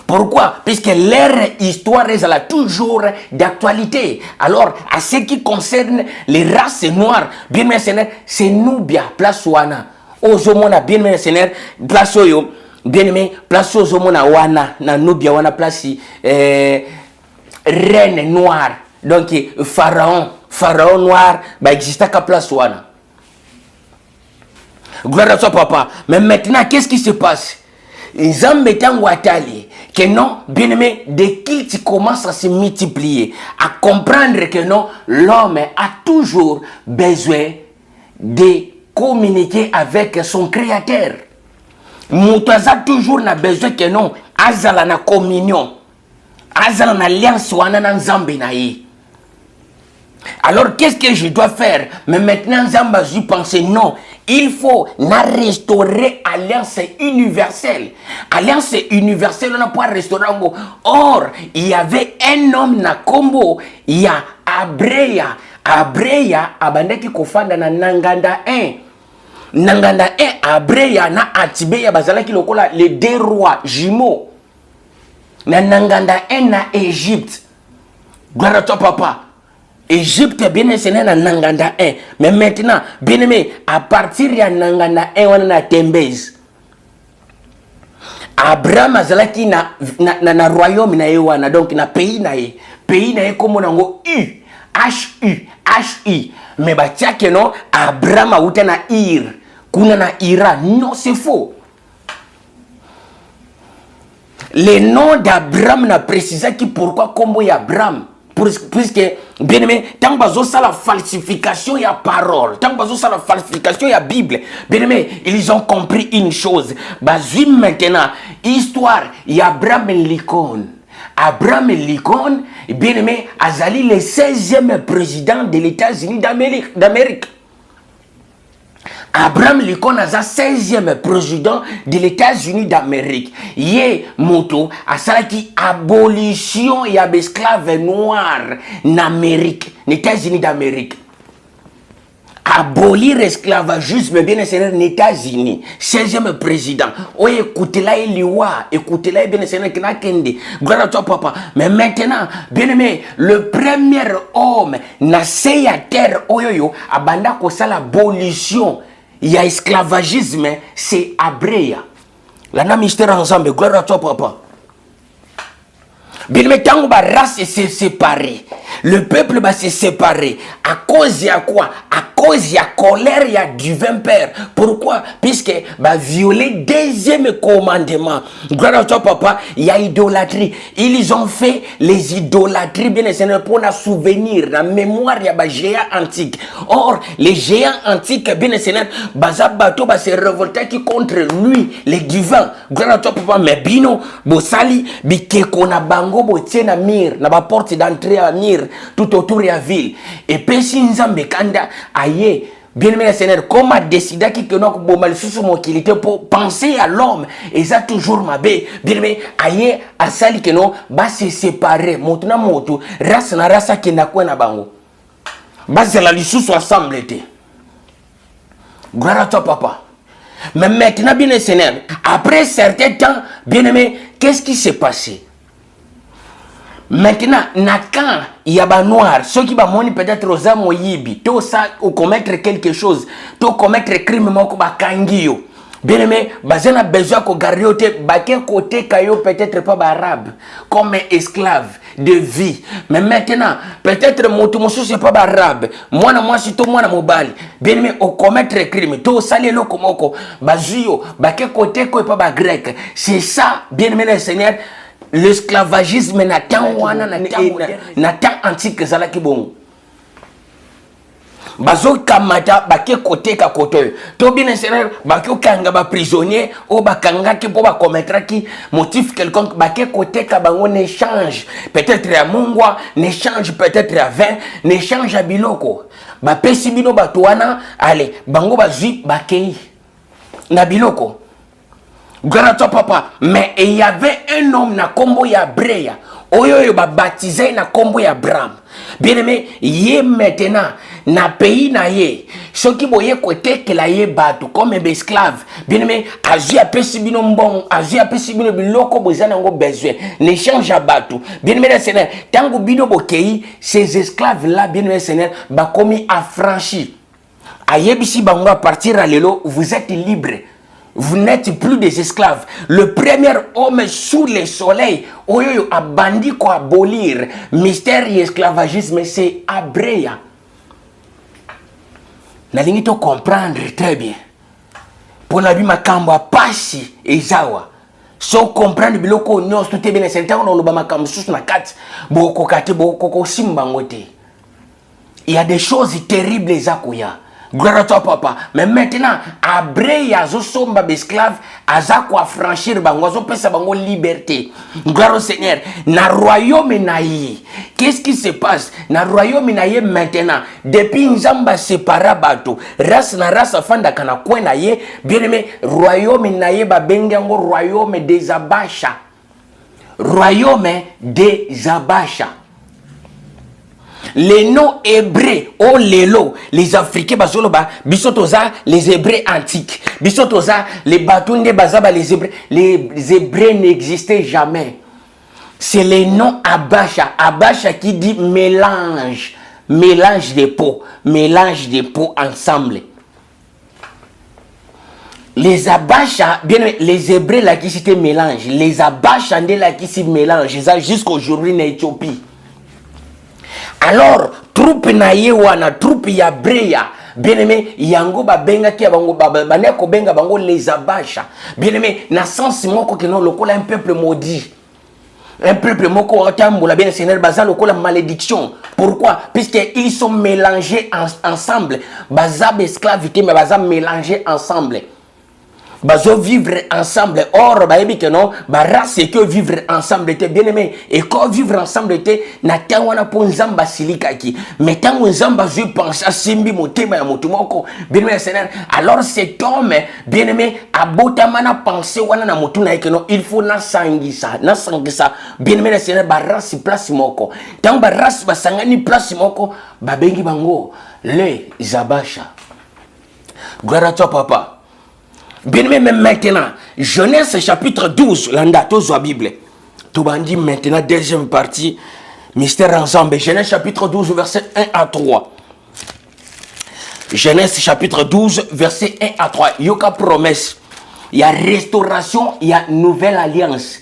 Pourquoi? Puisque leur histoire est toujours d'actualité. Alors, à ce qui concerne les races noires, bien Seigneur, c'est Nubia, place wana. Ozomona, bien Seigneur, place oyo, bien aimé place aux hommes wana na Nubia wana place reine noire donc pharaon noir ba exista ka place wana. Gloire à toi papa. Mais maintenant qu'est-ce qui se passe? Nzambe tango atali que non, bien aimé, des cultes commencent à se multiplier, à comprendre que non, l'homme a toujours besoin de communiquer avec son créateur. Moutaza toujours n'a besoin que non, azala na communion, azala na alliance wana na Nzambe na ye. Alors qu'est-ce que je dois faire? Mais maintenant Nzambe a pensé non, il faut restaurer alliance universelle. Alliance universelle, on n'a pas restaurer. Or, il y avait un homme na Kombo, il y a Abreya. Abreya, abandaki kofanda na Nanganda 1. Nanganda 1, Abreya na Atibeya, bazalaki lokola les deux rois jumeaux. Na Nanganda 1 na Égypte. Gloire à toi papa. Égypte bien aimé na Nanganda 1. Mais maintenant, bien aimé, à partir de Nanganda 1, on a Tembez. Abraham azalaki na royaume na yewana, donc na pays na ye. Pays na ye comme on a H-U. Mais bah tiens que non, Abraham a outé na Ir. Kuna na Ira. Non, c'est faux. Le nom d'Abraham n'a précisé qui pourquoi comme y Abraham. Puisque, bien aimé, tant que ça la falsification, il y a parole. Tant que ça la falsification, il y a Bible. Bien aimé, ils ont compris une chose. Bazui maintenant, histoire, il y a Abraham Lincoln. Abraham Lincoln, bien aimé, Azali, le 16e président de l'États-Unis d'Amérique. Abraham Lincoln a 16e président de l'États-Unis d'Amérique. Yé moto a ça qui abolition et esclaves noirs en Amérique, les États-Unis d'Amérique. Abolir l'esclavagisme bien sûr aux États-Unis. 16e président. Oh écoutez là il écoutez là bien sûr que na kende. Gloire à toi papa. Mais maintenant, bien aimé, le premier homme na à terre oyoyo abanda ko ça l'abolition. Il y a esclavagisme, c'est Abreya. La na mystère ensemble, gloire à toi papa. Bien mais tant que la race s'est séparée, le peuple va se séparer. À cause de quoi? À cause de la colère, il y a du vin père. Pourquoi? Puisque va violer deuxième commandement. Gloire à toi papa, il y a idolâtrie. Ils ont fait les idolâtries bien pour la souvenir, la mémoire, il y a des géants antiques. Or, les géants antiques bien bazabato va se révolter contre lui, les divins. Gloire à toi papa, mais bino, bosali, bikeko na bango. Na mir na ba porte d'entrée à mir tout autour de la ville et puis si Nzambe kanda aye bien aimé Seigneur comme a décidé que non bomal sous mon qualité pour penser à l'homme et ça toujours ma bé bien aimé aye a sali que non ba se séparer moto race na race qui na kwa na bango ba la lisusu ensemble était. Gloire à toi papa. Mais maintenant bien aimé Seigneur après certain temps bien aimé qu'est-ce qui s'est passé? Maintenant, quand il y a des noirs, ceux qui vont peut-être aux âmes yibi, tout ça, ou commettre quelque chose, tout commettre crime, kangio. Bien aimé, bazen a besoin qu'on garde côté kayo peut-être pas arabe, comme esclave de vie. Mais maintenant, peut-être mon c'est pas arabe. Moi, c'est tout moi, mobile. Bien aimé, on commettre crime, tout ça, les locaux, bazio, côté pas grec. C'est ça, bien aimé le Seigneur. L'esclavagisme na temps antique zalaki bongo. Bazo kamata bake côté ka côté. To bien seigneur bake kanga ba prisonnier o bakanga ki po ba commettre ki motif quelconque bake côté ka bango n'échange peut-être à mungwa n'échange peut-être à 20 n'échange à biloko. Ba pesi bino batuana allez bango bazui bakei na biloko. Gloire à toi papa. Mais il y avait un homme na kombo ya Abreya. Oyo ba baptisé na kombo ya Abraham. Bien aimé, yé maintenant na pays na yé. Ceux qui boye côté que la yé batu comme esclave. Bien aimé, azu a pesibino mbon, azu a pesibino biloko bozana ngo besoin. Ne change à batu. Bien aimé Seigneur, tango bino bokei, ces esclaves là bien aimé Seigneur, ba komi affranchi. Ayebisi bango à partir à lelo, vous êtes libre. Vous n'êtes plus des esclaves. Le premier homme sous le soleil, oyo a bandi ko abolir mystère et esclavagisme, c'est Abrea. Nalingi to comprendre très bien. Pour la vie makambo a pasi ezawa. So comprendre biloko nyos tout est bien certain on lo ba makambo sous na kat boko kate boko simba ngote. Il y a des choses terribles ezakoya. Gloire à toi, papa. Mais maintenant, après, il y a des esclaves, aza ko affranchir bango, azo pesa bango liberté. Gloire au Seigneur. Na royaume naïe. Qu'est-ce qui se passe? Na royaume naïe maintenant. Depuis Nzamba sépara bato, race na race fanda kana kwen naïe, bien aimé, royaume naïe ba bengango royaume des Abacha. Royaume des Abacha. Les noms hébreux, oh les Africains, bisotoza, les Hébreux antiques, bisotoza, les Batunde Bazaba, les Hébreux n'existaient jamais. C'est les noms Abacha, Abacha qui dit mélange, mélange des peaux ensemble. Les Abacha, bien les Hébreux là qui c'était mélange, les Abacha là qui s'y mélange, jusqu'aujourd'hui en Éthiopie. Alors, troupe na yewana, troupe ya Brea, bien aimé, yango ba benga ki bango baneko benga bango les Abacha. Bien aimé, na sens moko que non lokola un peuple maudit. Un peuple moko otambola bien Seigneur baza lokola malédiction. Pourquoi? Puisqu'ils sont mélangés ensemble. Bazab esclavité mais bazab mélangés ensemble. Bazo vivre ensemble. Or, baebi que non, ba race c'est que vivre ensemble était bien aimé. Et quand vivre ensemble était, na tawana po nzamba silika ki. Mais tango nzamba je pense à simbi motema ya motumoko. Bien aimé Seigneur. Alors cet homme, bien aimé, abotamana pensé wana na motuna que non, il faut na sangisa. Bien aimé Seigneur, ba race place moko. Tango ba race ba sangani place moko, ba bengi bango les Abacha. Gloire à toi papa. Bien aimé, même maintenant, Genèse chapitre 12, l'andatos de la Bible. Tout bandit maintenant, deuxième partie, mystère ensemble. Genèse chapitre 12, verset 1 à 3. Genèse chapitre 12, verset 1 à 3. Yoka promesse. Il y a restauration, il y a nouvelle alliance.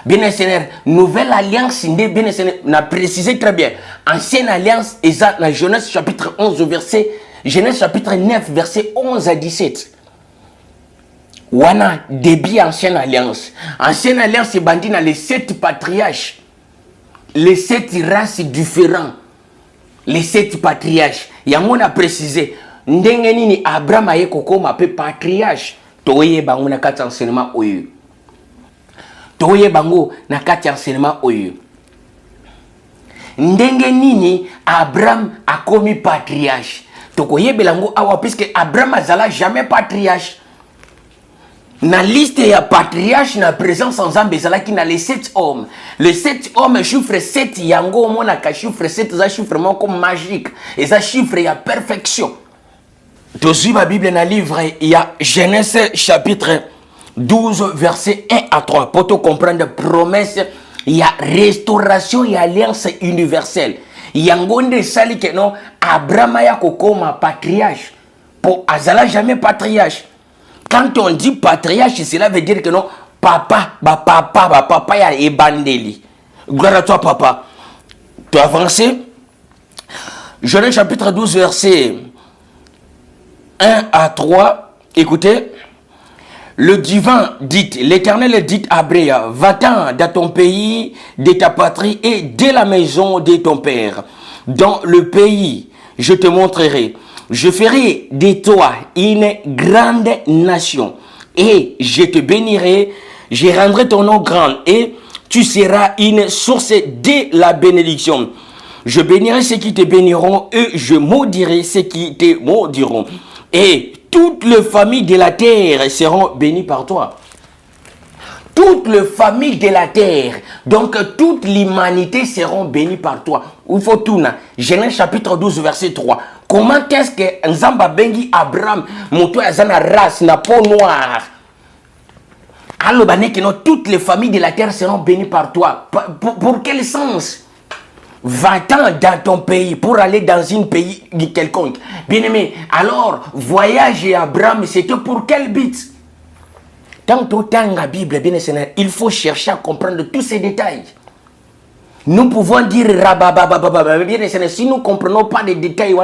Bien Seigneur, nouvelle alliance, bien Seigneur, on a précisé très bien. Ancienne alliance, exact, la Genèse chapitre 11, verset, Genèse chapitre 9, verset 11 à 17. Wana début ancienne alliance. Ancienne alliance c'est bandit dans les 7 patriarches. Les 7 races différentes. Les 7 patriarches. Yamona précisé. Ndenge nini Abraham aye kokoma pe patriarche. Toye bango na kati enseignement oyo. Toye bango na kati enseignement oyo. Ndenge nini Abraham a commis patriarche. Tokoye belango awa puisque Abraham azala jamais patriarche. Na liste ya patriarche na présence ensemble ezalaki na les 7 hommes. Les 7 hommes chiffre 7 yango mona ka chiffre 7 za chiffre moko magique. Et ça chiffre ya perfection. Tozi ma Bible na livre il y a Genèse chapitre 12 verset 1 à 3 pour te comprendre promesse, il y a restauration et alliance universelle. Yango nde sali que non Abraham ya kokoma patriarche. Pour azala jamais patriarche. Quand on dit patriarche, cela veut dire que non, papa ya ebandeli. Gloire à toi, papa. Tu as avancé. Genèse chapitre 12, verset 1 à 3. Écoutez. Le divin dit, l'Éternel dit à Abrea, va-t'en dans ton pays, de ta patrie et de la maison de ton père. Dans le pays, je te montrerai. Je ferai de toi une grande nation et je te bénirai, je rendrai ton nom grand et tu seras une source de la bénédiction. Je bénirai ceux qui te béniront et je maudirai ceux qui te maudiront. Et toutes les familles de la terre seront bénies par toi. Toutes les familles de la terre, donc toute l'humanité seront bénies par toi. Il faut tout. Genèse chapitre 12, verset 3. Comment est-ce que Nzamba bengi Abraham, moto azana race, na peau noire? Alors, toutes les familles de la terre seront bénies par toi. Pour quel sens? Va-t'en dans ton pays pour aller dans un pays quelconque. Bien aimé, alors, voyager Abraham, c'était pour quel but? tant que la Bible, bien Seigneur, il faut chercher à comprendre tous ces détails. Nous pouvons dire bien Seigneur, si nous ne comprenons pas les détails,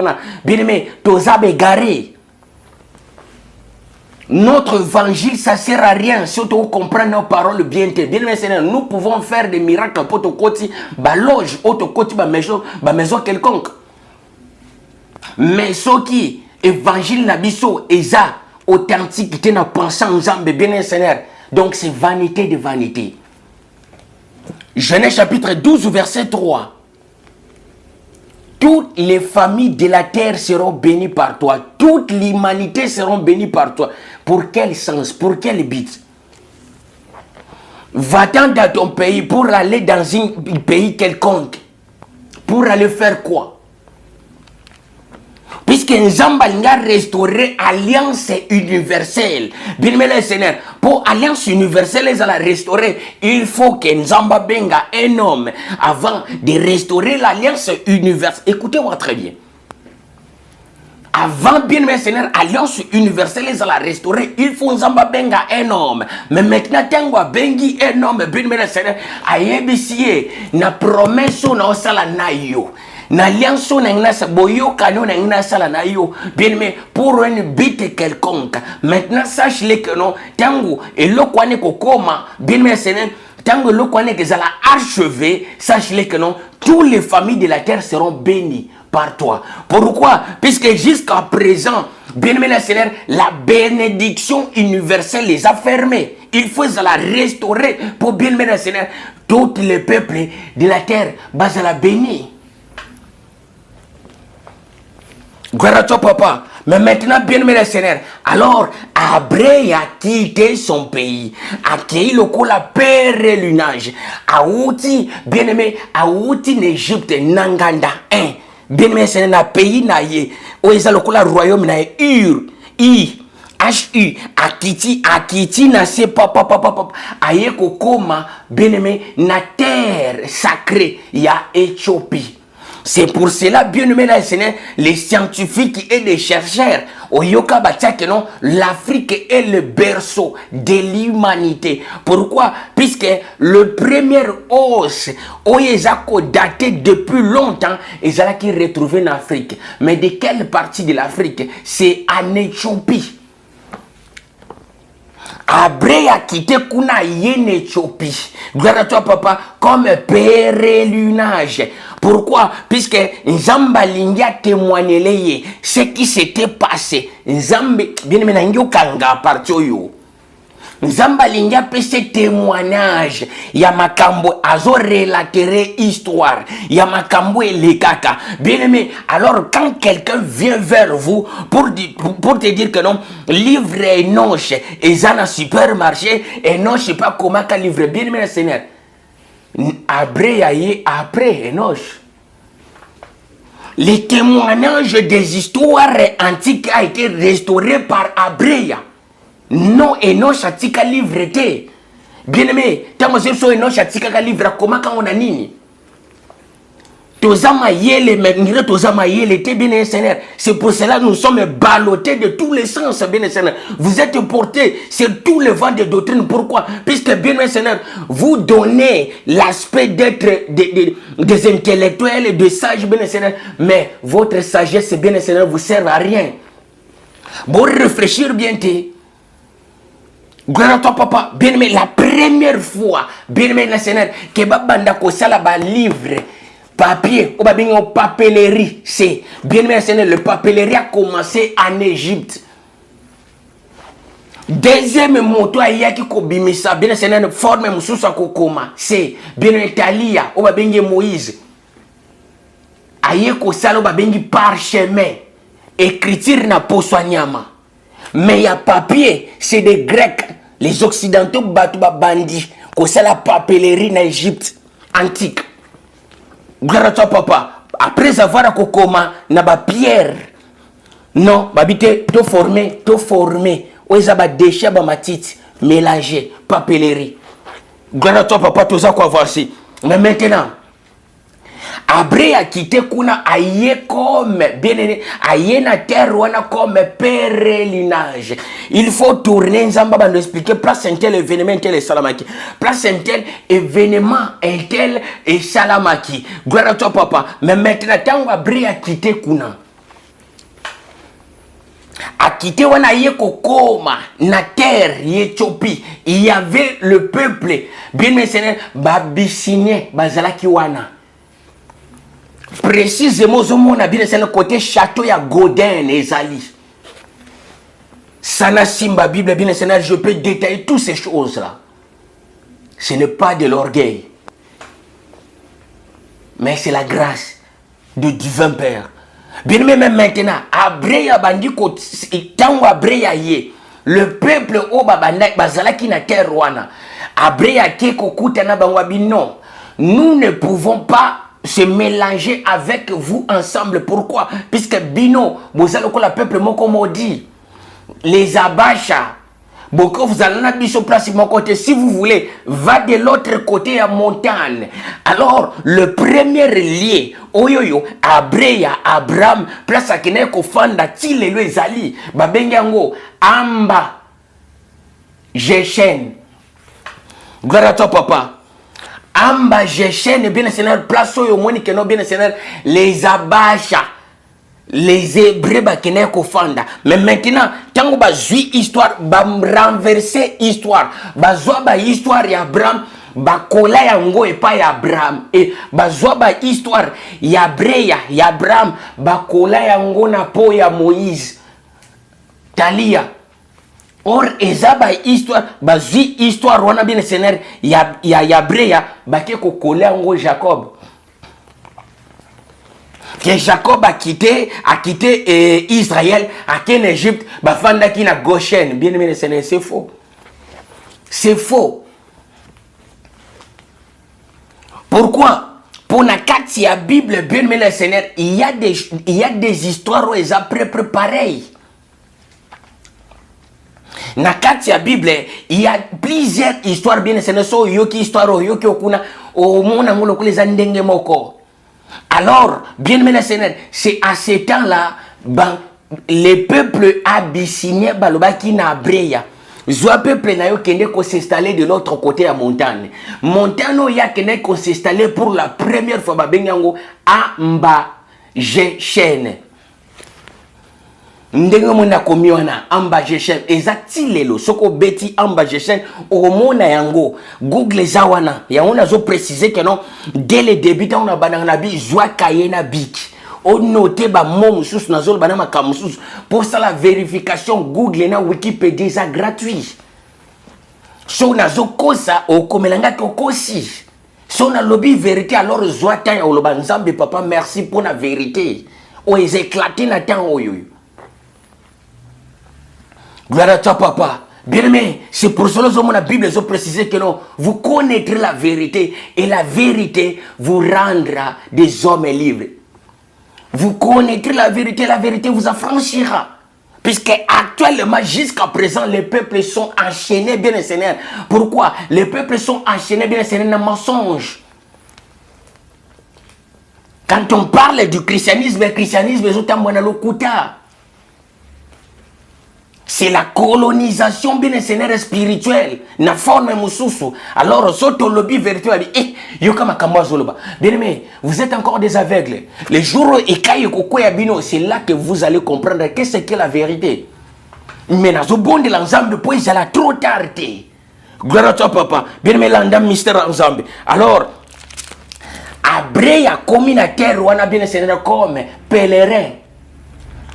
bien aimé, tous égarés. Notre évangile, ça ne sert à rien si on comprend nos paroles bien. Bien aimé Seigneur, nous pouvons faire des miracles pour te côté, loge, autre côté, maison quelconque. Mais ce qui évangile nabiso eza authenticité na pensant ensemble bien Seigneur. Donc c'est vanité de vanité. Genèse chapitre 12 verset 3. Toutes les familles de la terre seront bénies par toi. Toute l'humanité seront bénies par toi. Pour quel sens? Pour quel but? Va-t'en dans ton pays pour aller dans un pays quelconque. Pour aller faire quoi? Puisque Nzamba a restauré l'alliance universelle. Bien aimé Seigneur, pour l'alliance universelle, ils allont restaurer. Il faut que Nzamba benga un homme avant de restaurer l'alliance universelle. Écoutez-moi très bien. Avant, bien aimé Seigneur, l'alliance universelle, ils allont restaurer. Il faut Nzamba benga un homme. Mais maintenant, tango bengi un homme, bien aimé Seigneur, ayebisiye na promesse na osala na yo. L'alliance na boyo kano na sala na yo bien mais pour un but quelconque. Maintenant sache-le que non tango et le kwane kokoma bien mais Seigneur tango le kwane que ça la achevé, sache-le que non toutes les familles de la terre seront bénies par toi. Pourquoi? Puisque jusqu'à présent bien aimé Seigneur, la bénédiction universelle les a fermées. Il faut la restaurer pour bien aimé Seigneur tous les peuples de la terre bas la bénir. Gloire à toi, papa. Mais maintenant, bien aimé le Seigneur, alors Abré a quitté son pays, a quitté le coup la pèlerinage, a outi, bien aimé, a outi l'Égypte, Nanganda, bien aimé Seigneur, na pays na ye, où est le coup la royaume na Ur, HU, Akiti, na se papa, aye kokoma, bien aimé, na terre sacrée, ya Éthiopie. C'est pour cela, bien aimé le Seigneur, les scientifiques et les chercheurs, au Yoka que non, l'Afrique est le berceau de l'humanité. Pourquoi? Puisque le premier os, Oyezako daté depuis longtemps, ils ont qui retrouvé en Afrique. Mais de quelle partie de l'Afrique? C'est en Éthiopie. Abré a quitté Kuna Yen Éthiopie. Gloire à toi, papa, comme pèlerinage. Pourquoi? Puisque Nzamba a témoigné ce qui s'était passé. Nzamba, bien aimé, kanga partio. Nzamba a fait ce témoignage. Yamakambo azo relater histoire. Yamakambo et les kaka. Bien aimé, alors quand quelqu'un vient vers vous pour te dire que non, livre Enoch, et dans un supermarché, Enoch, je ne sais pas comment qu'à livre. Bien aimé, Seigneur. Après Enoch. Les témoignages des histoires antiques a été restauré par Abreya. Non, Enoch a tika livre. Bien aimé, tant que je Enoch a tika livre, comment quand on a nini? Tozama yele, mais tozama yele, bien Seigneur. C'est pour cela que nous sommes ballottés de tous les sens, bien Seigneur. Vous êtes portés sur tous les vents de doctrine. Pourquoi? Puisque bien Seigneur, vous donnez l'aspect d'être des intellectuels et des sages, bien Seigneur. Mais votre sagesse, bien Seigneur, vous sert à rien. Bon, réfléchir bien, gloire à toi, papa. Bien aimé, la première fois, bien aimé, Seigneur, que Babanda Kosala ba livre. Papier, ou papeterie, c'est bien aimé Seigneur, le papeterie a commencé en Égypte. Deuxième moto a yaki ko bimisa bien Seigneur forme mususa ko koma, c'est bien Italia, ou bengi Moïse. Aye ko sala ou bengi parchemin, écriture na poswanyama. Mais il y a papier, c'est des Grecs, les Occidentaux batu ba bandi, ko sala papeterie en Égypte antique. Gloire à toi, papa. Après avoir kokoma na ba pierre. Non, babite to formé. Oza ba déchet ba matite mélangé, papeterie. Gloire à toi, papa, tout ça quoi voici. Mais maintenant, Après a quitté kuna aye comme bien aimé aye na terre wana comme pèlerinage. Il faut tourner nzamba ba nous expliquer place un tel événement tel et salamaki. Place un tel événement un tel et salamaki. Gloire à toi papa. Mais maintenant tant après a quitté kuna. A quitté wana aye kokoma na terre Éthiopie. Il y avait le peuple bien aimé babissinien bazalaki wana. Précisément, c'est le côté château ya Godin et Zali. Sana Simba Bible, bien je peux détailler toutes ces choses-là. Ce n'est pas de l'orgueil, mais c'est la grâce du divin Père. Bien même maintenant, Abreya Bandiko, Tango Abreya Ye, le peuple au Babandak Bazalaki na terre wana, Abreya Keko Kutana Bangwabi, non, nous ne pouvons pas se mélanger avec vous ensemble. Pourquoi? Puisque Bino, vous allez le peuple moko maudit. Les Abacha, beaucoup vous allez mettre sur place mon côté. Si vous voulez, va de l'autre côté à montagne. Alors, le premier lié, oyoyo, Abreya, Abraham, place à Keneko Fanda, Tile le Zali, Babengango, Amba, Jechen. Gloire à toi, papa. Amba Jechen bien seigneur place au moni que non bien seigneur les Abacha les Hébreux bakene ko fanda. Mais maintenant tango ba zui histoire ba renverser histoire ba zwa ba histoire ya Abraham ba kola ya ngo epa ya Abraham et ba zwa ba histoire ya Breya ya Abraham ba kola ya ngo na po ya Moïse Talia. Or, ezaba histoire, bazi histoire, wana bien seigneur, ya Breya, bake ko kole ngo Jacob. Que Jacob a quitté Israël, a quitté l'Égypte, bafanda ki na Goshen. Bien aimé seigneur, c'est faux. C'est faux. Pourquoi? Pour la carte, la Bible, bien aimé seigneur, il y a des histoires où ils ont préparé. Na kati ya Bible, il y a plusieurs histoires bien seigneur so yoki histoire yoki okuna o mona ngolo kule ndenge moko. Alors, bien aimé seigneur, c'est à ce temps-là ben les peuples abyssiniens balobaki na Abreya. Zwa peuple na yo kende ko s'installer de l'autre côté à montagne. Montagne ya kende ko s'installer pour la première fois babengango Amba Jechen. Ndenge mona komiwana Amba Jechen ezati lelo soko beti Amba Jechen omona yango Google zawana ya on zo préciser que non dès le début on a banana na bi zwa kayena bik on noté ba mom sous na zol banama kamusus pour ça la vérification Google na Wikipédia ça gratuit so na zo kosa o komelanga ko kosi so na lobby vérité alors zwa tan o lobanzambe papa merci pour la vérité o les éclater na tan oyo. Gloire à toi, papa. Bien aimé, c'est pour cela que la Bible a précisé que non, vous connaîtrez la vérité et la vérité vous rendra des hommes libres. Vous connaîtrez la vérité vous affranchira. Puisque actuellement, jusqu'à présent, les peuples sont enchaînés, bien Seigneur. Pourquoi? Les peuples sont enchaînés, bien Seigneur, dans le mensonge. Quand on parle du christianisme, c'est la colonisation bien seigneur spirituelle na forme mususu. Alors soto lobby virtuel yoka makambo zoloba. Bien aimé, vous êtes encore des aveugles. Les jours et kaye koko ya bino, c'est là que vous allez comprendre qu'est-ce qu'est la vérité. Mais na zo bonde l'ensemble pour ça la trop tard. Gloire à toi papa. Bien aimé l'andam mystère ensemble. Alors Abreya communautaire wana bien seigneur comme pèlerin.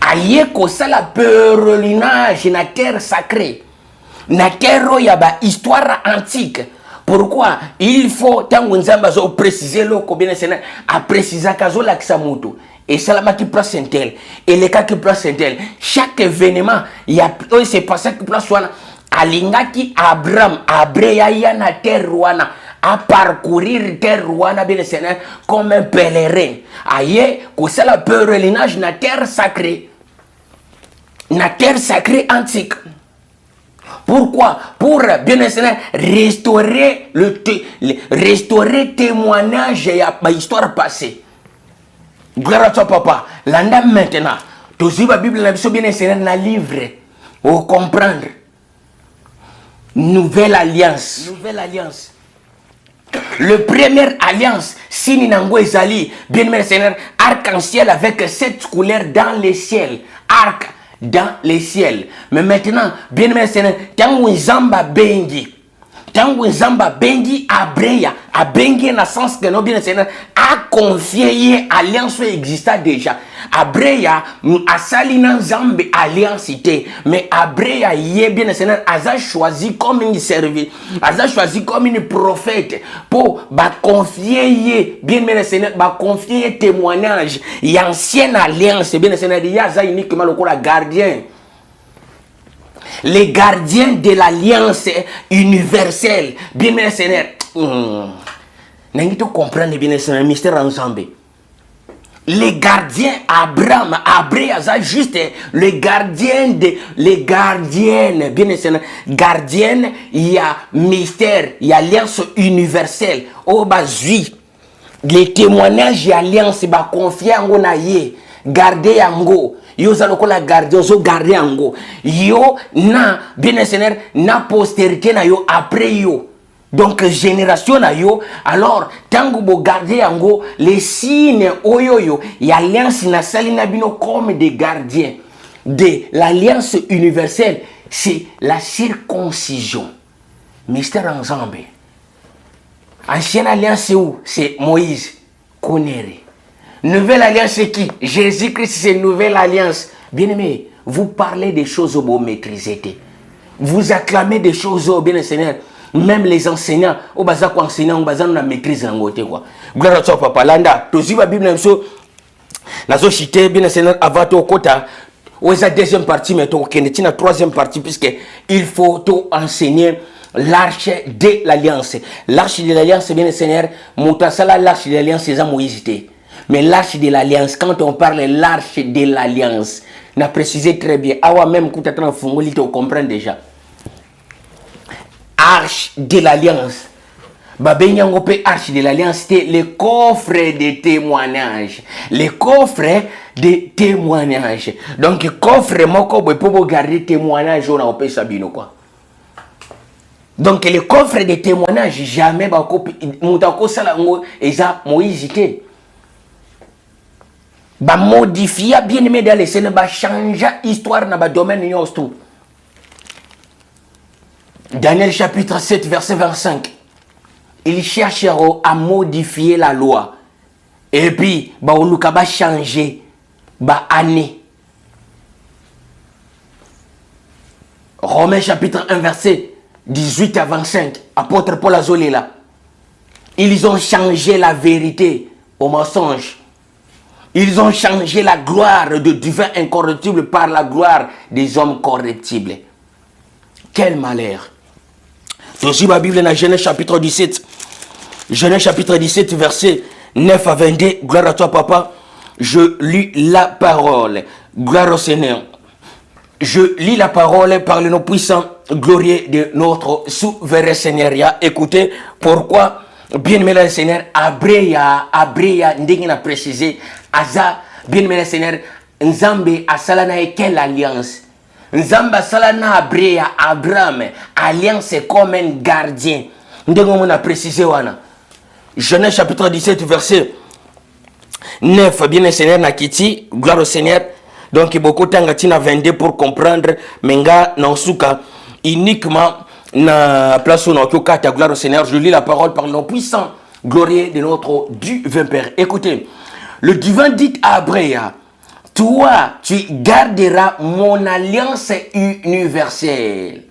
Aye ko sala pèlerinage na terre sacrée. Na terre ya ba histoire antique. Pourquoi? Il faut tango nzamba zo préciser loko bien sena a préciser kazo la kisamuto. Et salama qui place intel et les cas qui place intel. Chaque événement il c'est passé qui place wana alingaki Abraham Abreya ya na terre wana à parcourir terre wana bien sena comme un pèlerin. Aye ko sala pèlerinage na terre sacrée. Na terre sacrée antique. Pourquoi? Pour bien restaurer restaurer témoignage et l'histoire passée. Gloire à toi, papa. Landa maintenant. Toujours la Bible, la Bible, bien c'est un livre. Pour comprendre. Nouvelle alliance. Nouvelle alliance. Le première alliance, signe nango ezali, bien aimé Seigneur, arc-en-ciel avec 7 couleurs dans les ciels. Arc dans les ciels. Mais maintenant, bien aimé Seigneur, tango zamba bengi. Tango Nzamba bengi abreya, a bengi na sens que non bien Seigneur a confié alliance exista déjà. Abreya a sali na Nzambe alliance mais abreya yé bien Seigneur a choisi comme une servie, a choisi comme une prophète pour ba confier bien Seigneur ba confier témoignage y ancienne alliance bien Seigneur y a uniquement le gardien. Les gardiens de l'alliance universelle. Bien, mes Seigneur. N'engito comprendre bien, c'est un mystère ensemble. Les gardiens, Abraham, juste les gardiens, les gardiennes, bien Seigneur. Gardienne, il y a mystère, il y a alliance universelle. Oh, bazui. Les témoignages et alliance, bah, confier en gonaye, garder en go. Yo zalokola garder zo garder ango yo na bien Seigneur na postérité na yo après yo donc génération na yo alors tango bo garder ango les signes oyoyo y alliance na salina bino comme des gardiens de l'alliance universelle c'est la circoncision mystère ensemble ancienne alliance c'est où c'est Moïse Konere. Nouvelle alliance, c'est qui? Jésus-Christ, c'est nouvelle alliance. Bien-aimé, vous parlez des choses au beau maîtrisé. Vous acclamez des choses au bien Seigneur. Même les enseignants, au bazar quoi enseignant, au bazar on maîtrise en côté quoi. Gloire à toi papa. Landa, tu suis la Bible même so. La société bien Seigneur avant au quota. Ou la deuxième partie mais toi qui la troisième partie puisque il faut tout enseigner. L'arche de l'alliance. L'arche de l'alliance bien Seigneur. Moutasala l'arche de l'alliance c'est Moïse. Mais l'arche de l'alliance, quand on parle de l'arche de l'alliance, on a précisé très bien. Awa même quand tu as fongoli, tu comprends déjà. Arche de l'alliance. Babenyangope arche de l'alliance, c'était le coffre de témoignage. Le coffre de témoignage. Donc, coffre moko pour garder témoignage, on a opé sabino quoi. Donc, le coffre de témoignage, jamais moutako salango eza Moïse. Ba modifier bien aimé dans les scènes, ba changer histoire dans ba domaine tout. Daniel chapitre 7 verset 25. Ils chercheront à modifier la loi. Et puis ba oluka ba changer ba année. Romains chapitre 1 verset 18 à 25. Apôtre Paul Azolela. Ils ont changé la vérité au mensonge. Ils ont changé la gloire de divin incorruptible par la gloire des hommes corruptibles. Quel malheur. C'est aussi la Bible dans Genèse chapitre 17. Genèse chapitre 17 verset 9 à 22. Gloire à toi papa. Je lis la parole. Gloire au Seigneur. Je lis la parole par le nom puissant, glorieux de notre souverain Seigneur. Écoutez pourquoi. Bien aimé le Seigneur, Abreya, ndenge na précisé, Aza, bien aimé le Seigneur, Nzambe asalana quelle alliance? Nzambe asalana Abreya, Abraham, alliance comme un gardien. Ndenge on a précisé wana. Genèse chapitre 17 verset 9, bien aimé Seigneur Nakiti, gloire au Seigneur. Donc beaucoup tangatina 22 pour comprendre, menga nansuka uniquement na place où notre carte gloire au Seigneur. Je lis la parole par le nom puissant, glorieux de notre divin Père. Écoutez, le divin dit à Abreya, toi, tu garderas mon alliance universelle.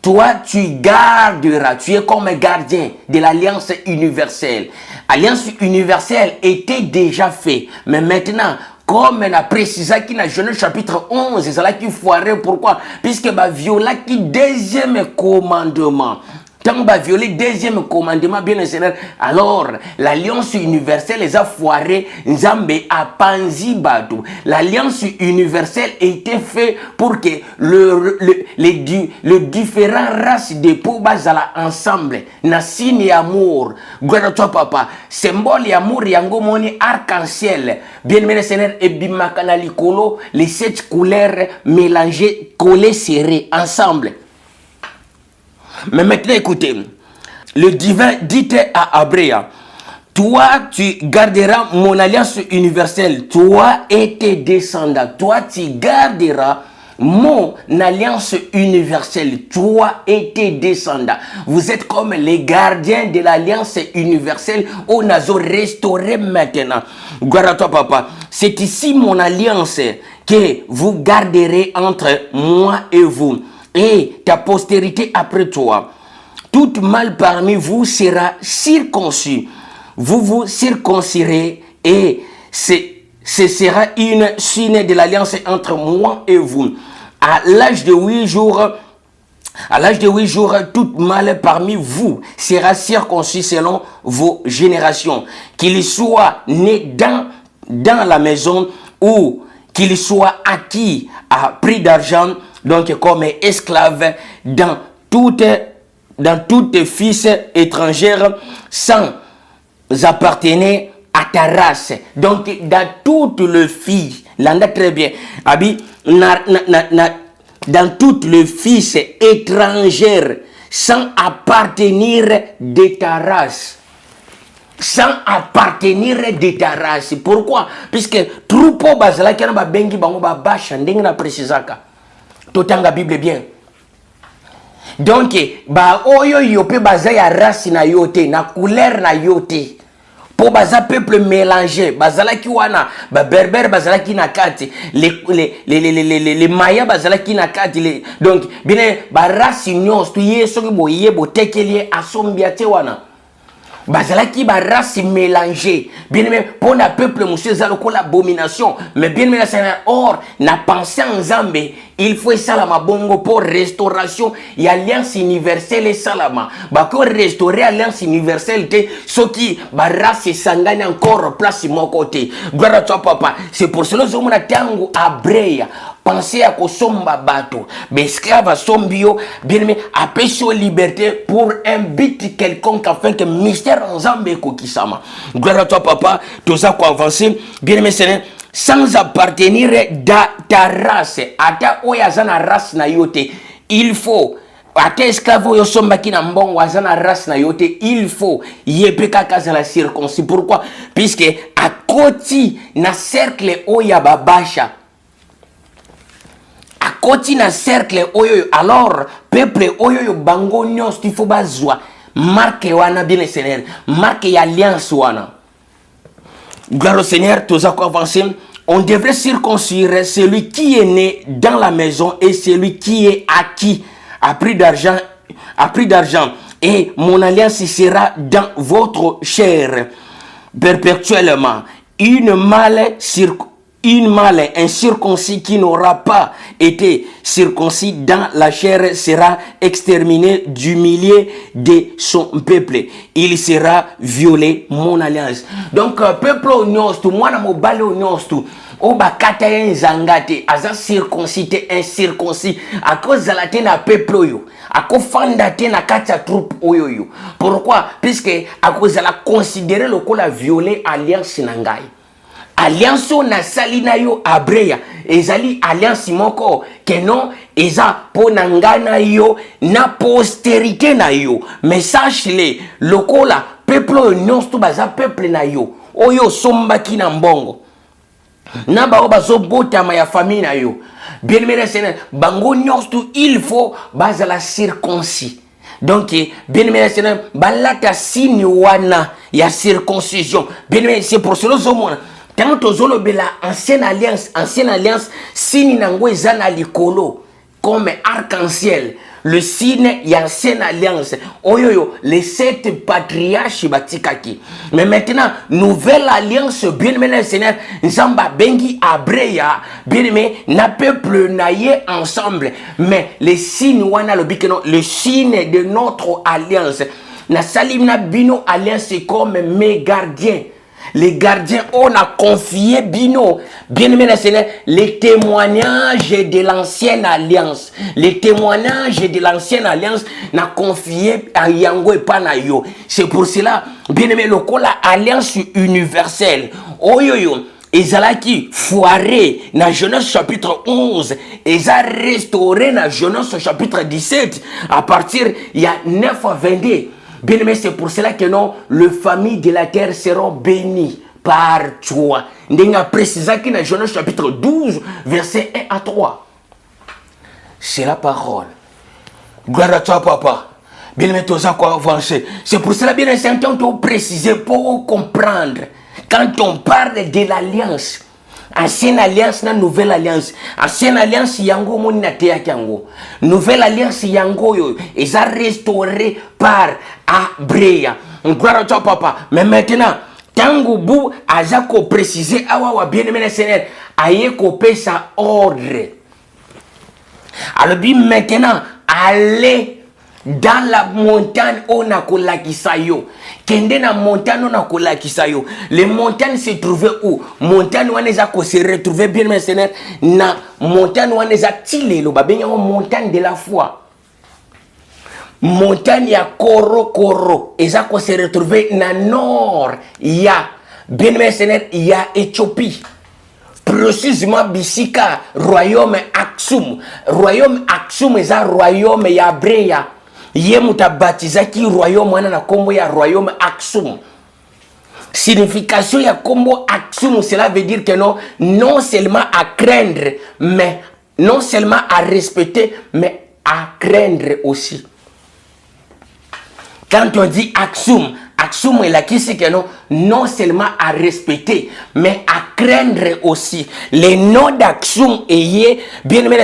Toi, tu garderas, tu es comme un gardien de l'alliance universelle. Alliance universelle était déjà faite, mais maintenant, comme on a précisé qui dans Genèse chapitre 11, c'est là qu'il foirait. Pourquoi? Puisque bah viola qui deuxième commandement. tant va violer deuxième commandement bien Seigneur. Alors l'alliance universelle les a foirés, Nzambe a panzi bateau. L'alliance universelle était faite pour que les différentes races de peau bazala ensemble. Na signe amour. Gloire à toi papa. Symbole amour yango moni arc-en-ciel. Bien aimé Seigneur et bimakana likolo les 7 couleurs mélangées, collées, serrées ensemble. Mais maintenant écoutez, le divin dit à Abraham, toi tu garderas mon alliance universelle, toi et tes descendants, toi tu garderas mon alliance universelle, toi et tes descendants. Vous êtes comme les gardiens de l'alliance universelle. On a restauré maintenant. Gloire à toi papa. C'est ici mon alliance que vous garderez entre moi et vous et ta postérité après toi. Tout mâle parmi vous sera circoncis. Vous vous circoncirez et ce sera une signe de l'alliance entre moi et vous. À l'âge de 8 jours, tout mâle parmi vous sera circoncis selon vos générations. Qu'il soit né dans la maison ou qu'il soit acquis à prix d'argent, donc comme esclave dans toute fils étrangère sans appartenir à ta race. Donc dans toutes les filles, l'anda très bien, Abi, dans toutes les fils étrangères sans appartenir de ta race. Sans appartenir de ta race. Pourquoi? Puisque troupeau bazala qui na bengi bango ba basha ndenge na precisaka. Totanga Bible bien. Donc ba oyo yope baza ya race na yote na couleur na yote. Po baza peuple mélangé, bazala ki wana, ba berber bazala ki na kati, les maya bazala ki na kati, donc bien ba race nyos tu yeso ki boye bo tekeli asombiate wana. Bazalaki ba race mélangée. Bien aimé, pour un peuple, monsieur Zaloko l'abomination. Mais bien aimé, or, n'a pensé en Zambé, il faut salama bongo pour restauration et alliance universelle et salama. Bako restaurer alliance universelle, ce qui ba race sangane encore place mon côté. Gloire à toi, papa. C'est pour cela que je me tango abreya. Pensez à Kosomba Bato, esclave à Sombio, bien aimé, à péché liberté pour un but quelconque afin que mystère en Zambé Kokisama. Gloire à toi, papa, tout ça quoi avancer, bien aimé, Seigneur, sans appartenir à ta race, à ta oyazana race na yote, il faut. Ate esclave yo somba ki na mbongo wazana race na yote, il faut yepeka kaza la circoncis. Pourquoi? Puisque à côté na cercle oya babasha. Koti na cercle oyo, alors peuple oyo bango nyos il faut bazwa marque wana bien le Seigneur, marque y alliance wana. Gloire au Seigneur, tous à quoi avancer. On devrait circoncire celui qui est né dans la maison et celui qui est acquis à prix d'argent, et mon alliance sera dans votre chair perpétuellement. Une mâle incirconcis qui n'aura pas été circoncis dans la chair sera exterminé du milieu de son peuple. Il sera violé mon alliance. Donc, peuple onyostu, moi na mobile onyostu, oba kata nzangate, aza circoncité incirconcis, à cause de la tena peuple yo, à cause fanda tena kata troupe oyoyo. Pourquoi? Puisque à cause de la considérer le coup la violer alliance nangai. Alliance na salina yo abreya ezali alliance moko que non eza ponangana yo na postérité na yo. Mais sache-le lokola peuple nyonso baza peuple na yo oyo sombaki na mbongo na bao bazo botama ya famille na yo. Bien aimé Seigneur, bango nyonso il faut bazala circoncis. Donc, bien aimé Seigneur, balata signe wana ya circoncision. Bien aimé, c'est pour cela que tant que la ancienne alliance, signe nango ezana likolo comme arc-en-ciel. le signe y a ancienne alliance. Oyoyo, les 7 patriarches batikaki. Mais maintenant, nouvelle alliance, bien aimé le Seigneur, Nzamba bengi abreya, bien aimé, na peuple naye ensemble. Mais les signes wana le signe de notre alliance. Na salim na bino alliance comme mes gardiens. Les gardiens, on a confié Bino, bien aimé le Seigneur, les témoignages de l'ancienne alliance. Les témoignages de l'ancienne alliance n'a confié à Yango et Panayo. C'est pour cela, bien aimé, le col alliance universelle. Oyoyo. Ezalaki foiré dans Genèse chapitre 11. Ils ont restauré dans Genèse chapitre 17. À partir, il y a 9 à 22. Bien aimé, c'est pour cela que non, les familles de la terre seront bénies par toi. N'enga précisé qui dans Genèse chapitre 12, verset 1 à 3. C'est la parole. Gloire à toi, papa. Bien aimé, tous encore avancer. C'est pour cela, bien aimé, c'est un temps précisé pour comprendre. Quand on parle de l'alliance, ancienne alliance na nouvelle alliance. Ancienne alliance yango moni na te yango. Nouvelle alliance yango yo est restaurée par Abreya. Gloire à toi papa. Mais maintenant, tango bou aza ko préciser awa bien aimé le Seigneur, aye ko pe sa ordre. Alors bien maintenant, allez dans la montagne, on a kolakisayo. Kende na montagne, on a kolakisayo. Les montagnes se trouvaient où? Montagne, on les a se retrouver bien, mes seigneurs. Na montagne, on les a tilé. Le babé, montagne de la foi. Montagne, ya Koro. Et ça, se retrouver na nord. Ya, bien, mes seigneurs, ya Éthiopie. Précisément, Bisika, royaume Aksum. Royaume Aksum, est un royaume ya Breya. Yé muta batizaki royaume wana na kombo ya royaume Aksum. Signification ya kombo Aksum, cela veut dire que non seulement à craindre, mais non seulement à respecter, mais à craindre aussi. Quand on dit Aksum, Aksum est là qui c'est que non seulement à respecter, mais à craindre aussi. Les noms d'Aksum et bien aimé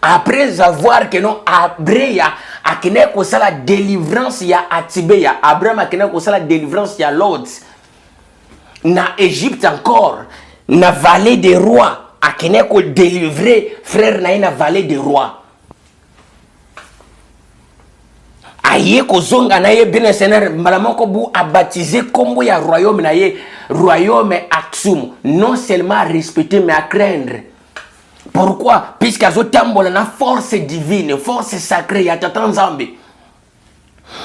après avoir que Abreya a kene ko sala délivrance ya Atibeya, Abraham a kene ko sala délivrance ya Lord. Na Égypte encore, na vallée des rois, a kene ko délivrer frère na vallée des rois. Aye ko zonga na ye bien Seigneur malamoko bu a baptisé kombo ya royaume na ye royaume Aksum, non seulement à respecter mais à craindre. Pourquoi? Puisqu'ils ont la force divine, force sacrée, il y a tant zambé.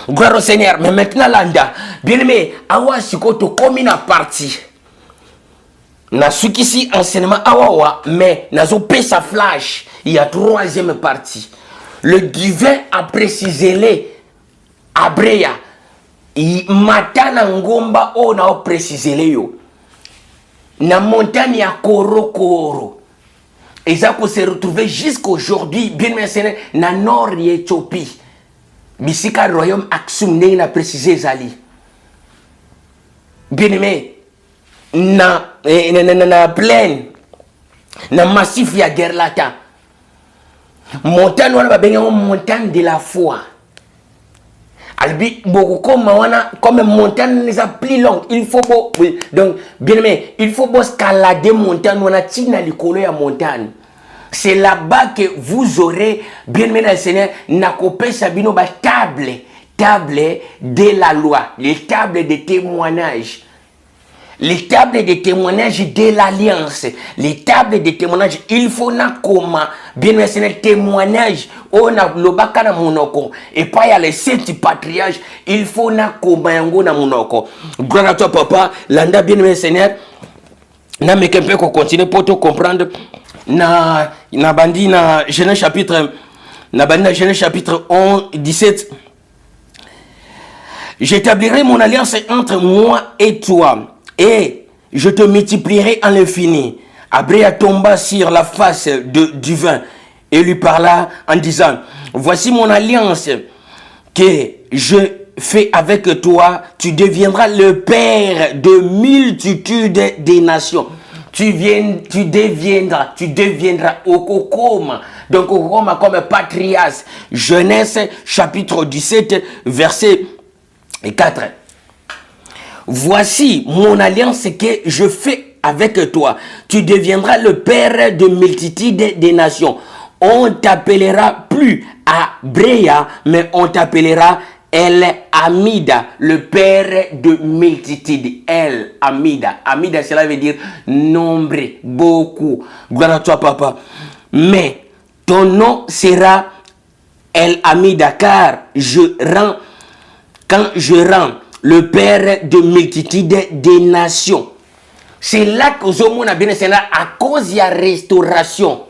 Gloire au Seigneur. Mais maintenant, Landa, bien aimé, awa sikoto comme une partie. Na sukisi enseignement awawa, mais nazo pesa flash. Il y a 3e partie. Le divin a précisé les Abreya. Matana ngomba o na o précisé les yo. Na montagne ya Koro. Et ça peut se retrouver jusqu'aujourd'hui, bien maintenant, dans le nord de l'Éthiopie. Bisika royaume Aksum n'a précisé Zali. Bien aimé, dans la plaine, dans le massif de Gerlata, montagne, montagne de la foi. Albi, beaucoup comme montagne n'est plus longue. Il faut donc bien aimé, il faut escalader montagne. On a tina l'école à montagne. C'est là-bas que vous aurez bien aimé le Seigneur n'a copé sabino ba table de la loi, les tables de témoignage. Les tables de témoignage de l'alliance, les tables de témoignage, il faut na comment bien aimé témoignage. On a le baka na monoko et pas y a les 7 patriarches, il faut na comment yango na monoko. Gloire à toi papa, landa bien aimé Seigneur. Na me kempe ko continuer pour te comprendre na bandi na Genèse chapitre 11 17. J'établirai mon alliance entre moi et toi. Et je te multiplierai en l'infini. Abreya tomba sur la face du vin et lui parla en disant, voici mon alliance que je fais avec toi. Tu deviendras le père de multitudes des nations. tu deviendras Okokoma. Donc Okokoma comme patriarche. Genèse chapitre 17, verset 4. Voici mon alliance que je fais avec toi. Tu deviendras le père de multitudes des nations. On t'appellera plus Abrea, mais on t'appellera El Amida, le père de multitudes. El Amida. Amida, cela veut dire nombre, beaucoup. Gloire à toi, papa. Mais ton nom sera El Amida, car quand je rends le père de multitudes des nations. C'est là que Zomo a bien enseigné à cause de la restauration.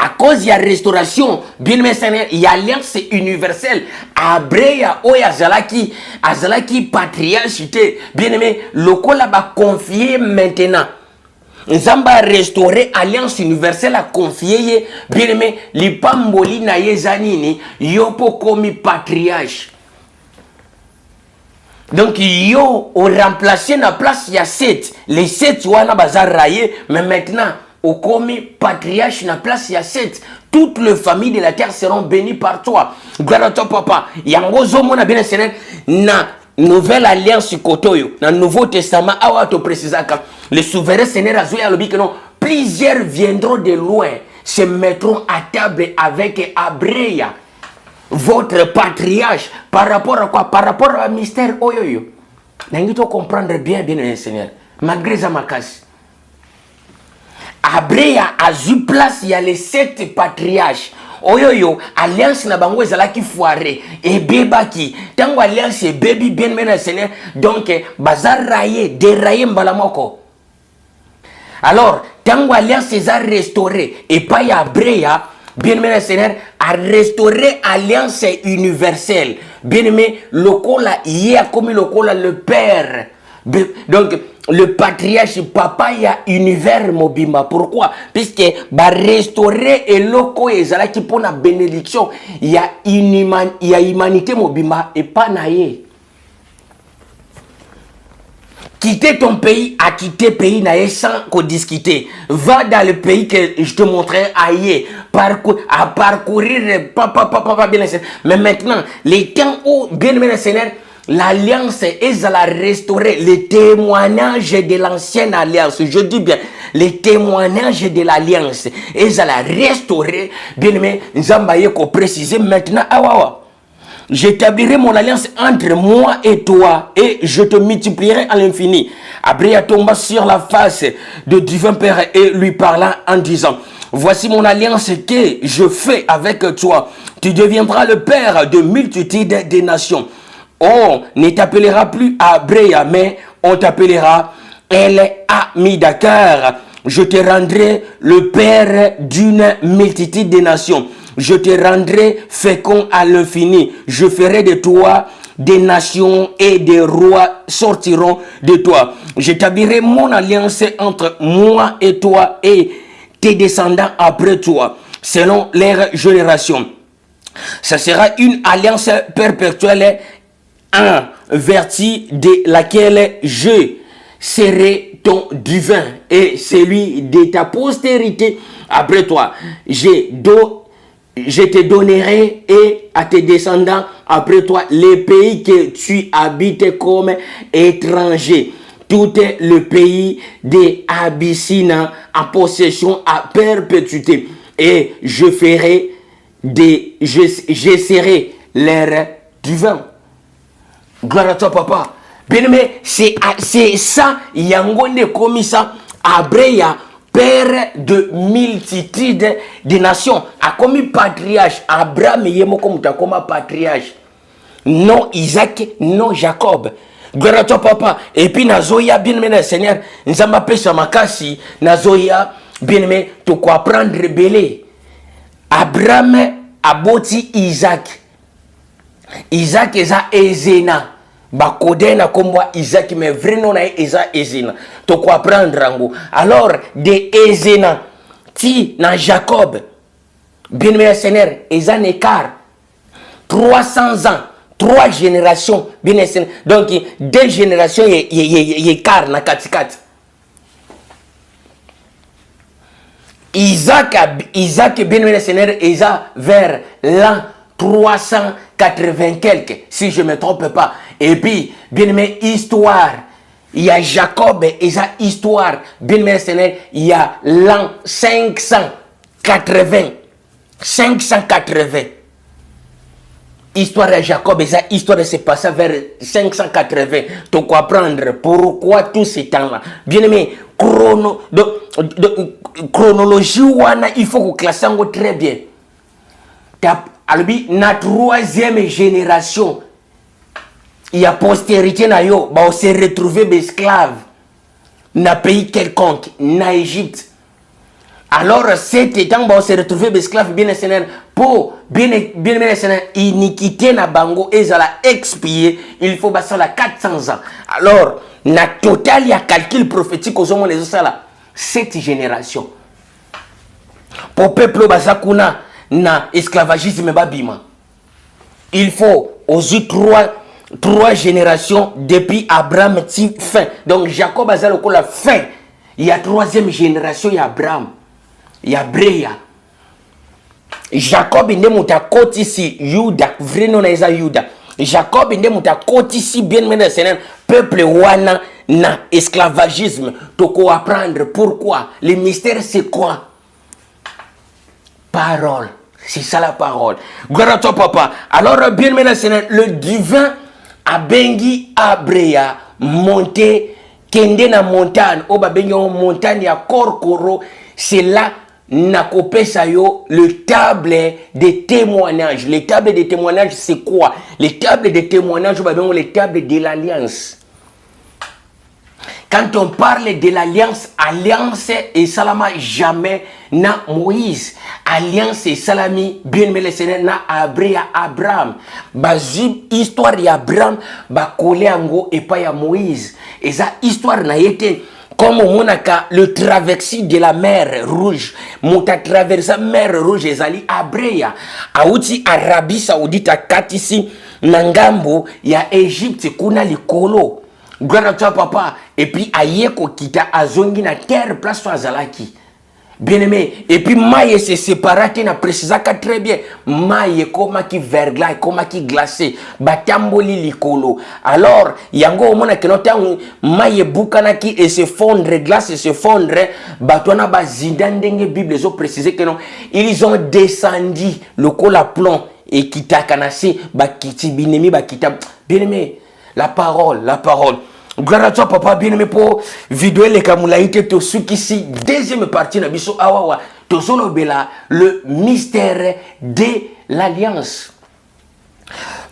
À cause de la restauration, bien enseigné, il y a l'alliance universelle. Abreya oya azalaki patriarchité. Bien aimé, le col a confié maintenant. Nzamba restaurer alliance universelle a confié. Bien aimé, lipamboli na yezanini yopo komi patriarche. Donc, yo, on remplacé la place, il y a 7. Les 7, wana bazar raillé, mais maintenant, au commis patriarche, la place, il y a 7. Toutes les familles de la terre seront bénies par toi. Gloire à toi, papa. Yangozo, mon bien seigneur, na nouvelle alliance kotoyo, na Nouveau Testament, awa to précisaka. Le souverain Seigneur a joué à l'objet que non, plusieurs viendront de loin, se mettront à table avec Abreya. Votre patriarche, par rapport à quoi? Par rapport à mystère oyoyo. N'angito comprendre bien, bien, Seigneur. Malgré ça, ma casse. Abreya a eu place, il y a les 7 patriarches. Oyoyo, alliance na bango ezala ki foire. Et bebaki. Tango alliance et baby bien, bien, Seigneur. Donc, bazar raye, déraye mbalamoko. Alors, tango alliance est restaurée. Et pas y Abreya. Bien-aimé Seigneur, à restaurer alliance universelle. Bien-aimé, le cola, il a comme le cola, le père. Donc, le patriarche, papa, il y a univers mobimba. Pourquoi? Puisque, bah, restaurer et loco, et zala qui pour la bénédiction, il y a humanité mobimba et pas naïe. Quitter ton pays, à quitter le pays sans qu'on discuter. Va dans le pays que je te montrerai ailleurs. À parcourir, papa, bien. Mais maintenant, les temps où, bien aimé Seigneur, l'alliance est à la restaurer. Les témoignages de l'ancienne alliance, je dis bien, les témoignages de l'alliance est à la restaurer. Bien aimé, nous avons préciser maintenant. J'établirai mon alliance entre moi et toi et je te multiplierai à l'infini. Abreya tomba sur la face de divin Père et lui parla en disant, voici mon alliance que je fais avec toi. Tu deviendras le père de multitudes des nations. On ne t'appellera plus Abreya, mais on t'appellera El Amida, car je te rendrai le père d'une multitude des nations. Je te rendrai fécond à l'infini. Je ferai de toi des nations et des rois sortiront de toi. J'établirai mon alliance entre moi et toi et tes descendants après toi, selon leur génération. Ça sera une alliance perpétuelle en vertu de laquelle je serai ton divin et celui de ta postérité après toi. Je te donnerai et à tes descendants après toi les pays que tu habites comme étranger. Tout le pays des Abyssines en possession à perpétuité. Et je serai leur divin. Gloire à toi, papa. Bien aimé, c'est ça, Yangonde comme ça, Abreya, père de multitudes de nations. A comme patriarche, Abraham yemo comme patriarche. Non Isaac, non Jacob. Gloire à toi, papa. Et puis, Nazoya, bien aimé, Seigneur, nous avons appelé ça makasi. Nazoya, bien aimé, tu quoi prendre belé. Abraham aboti Isaac. Isaac eza Ezena. Bakode na kombo Isaac, mais vrai nom na eza Ezena. Tu quoi prendre rango. Alors, de Ezena, ti na Jacob. Bien aimé, Seigneur, eza un écart. 300 ans. 3 générations, bien sûr. Donc, 2 générations, il y a écart na katikati. Isaac, bien aimé le Seigneur, Isaac vers l'an 380 quelques, si je ne me trompe pas. Et puis, bien aimé, histoire. Il y a Jacob, Isaac, histoire. Bien aimé le Seigneur, il y a l'an 580. 580. Histoire de Jacob, histoire de se passer vers 580. Tu comprendre pourquoi tout ce temps-là. Bien aimé, chronologie, il faut que classer très bien. La troisième génération, il y a postérité, on s'est retrouvé esclaves dans un pays quelconque, dans Égypte. Alors, cet temps, on s'est retrouvé esclaves, bien Seigneur, pour bien Seigneur, iniquité na bango, et ça l'a expié, il faut passer à 400 ans. Alors, na total, il y a calcul prophétique aux hommes, les autres, cette génération. Pour peuple, basakuna, na esclavagisme, babima. Il faut, aux trois générations, depuis Abraham, fin. Donc, Jacob a la fin. Il y a troisième génération, il y a Abraham. Il y a Brea. Jacob inde muta koti si Yuda, vrai non eza Yuda. Jacob inde muta koti si bien mené Seigneur, peuple wana na esclavagisme. Toko apprendre pourquoi. Le mystère c'est quoi? Parole. C'est ça la parole. Gloire à toi papa. Alors bien mené Seigneur, le divin a bengi Abrea monté kende na montagne. Oba bengi montagne ya Korkoro. C'est là nakopesa yo le table de témoignage. Les tables de témoignage, c'est quoi? Les tables de témoignage, les tables de l'alliance. Quand on parle de l'alliance, alliance et salama jamais na Moïse. Alliance et salami, bien aimé le Seigneur, na Abraham. Bazib, histoire d'Abraham, ba collé ango et pas ya Moïse. Et ça, histoire na été. Comme monaka le traversée de la mer Rouge, monta traversé la mer Rouge ezali Abrea, auti Arabie Saoudite à Katisi, Nangambo, ya Égypte kuna likolo. Gloire à toi papa. Et puis ayeko kita azongi na terre place azalaki. Bien aimé. Et puis maille se séparate na précisaka très bien. Maille koma ki verglas, koma ki glacé. Batamboli likolo. Alors, yango omona ke notangu maille bukana ki et se fondre, glace et se fondre. Batona bazindandenge Bible zo préciser que non. Ils ont descendu le cola plomb et kita kanase bakiti binemi bakita. Bien aimé. La parole, la parole. Gloire à toi papa bien aimé pour vidéo les kamulaïte to sukisi deuxième partie na biso awawa to solo bela le mystère de l'alliance.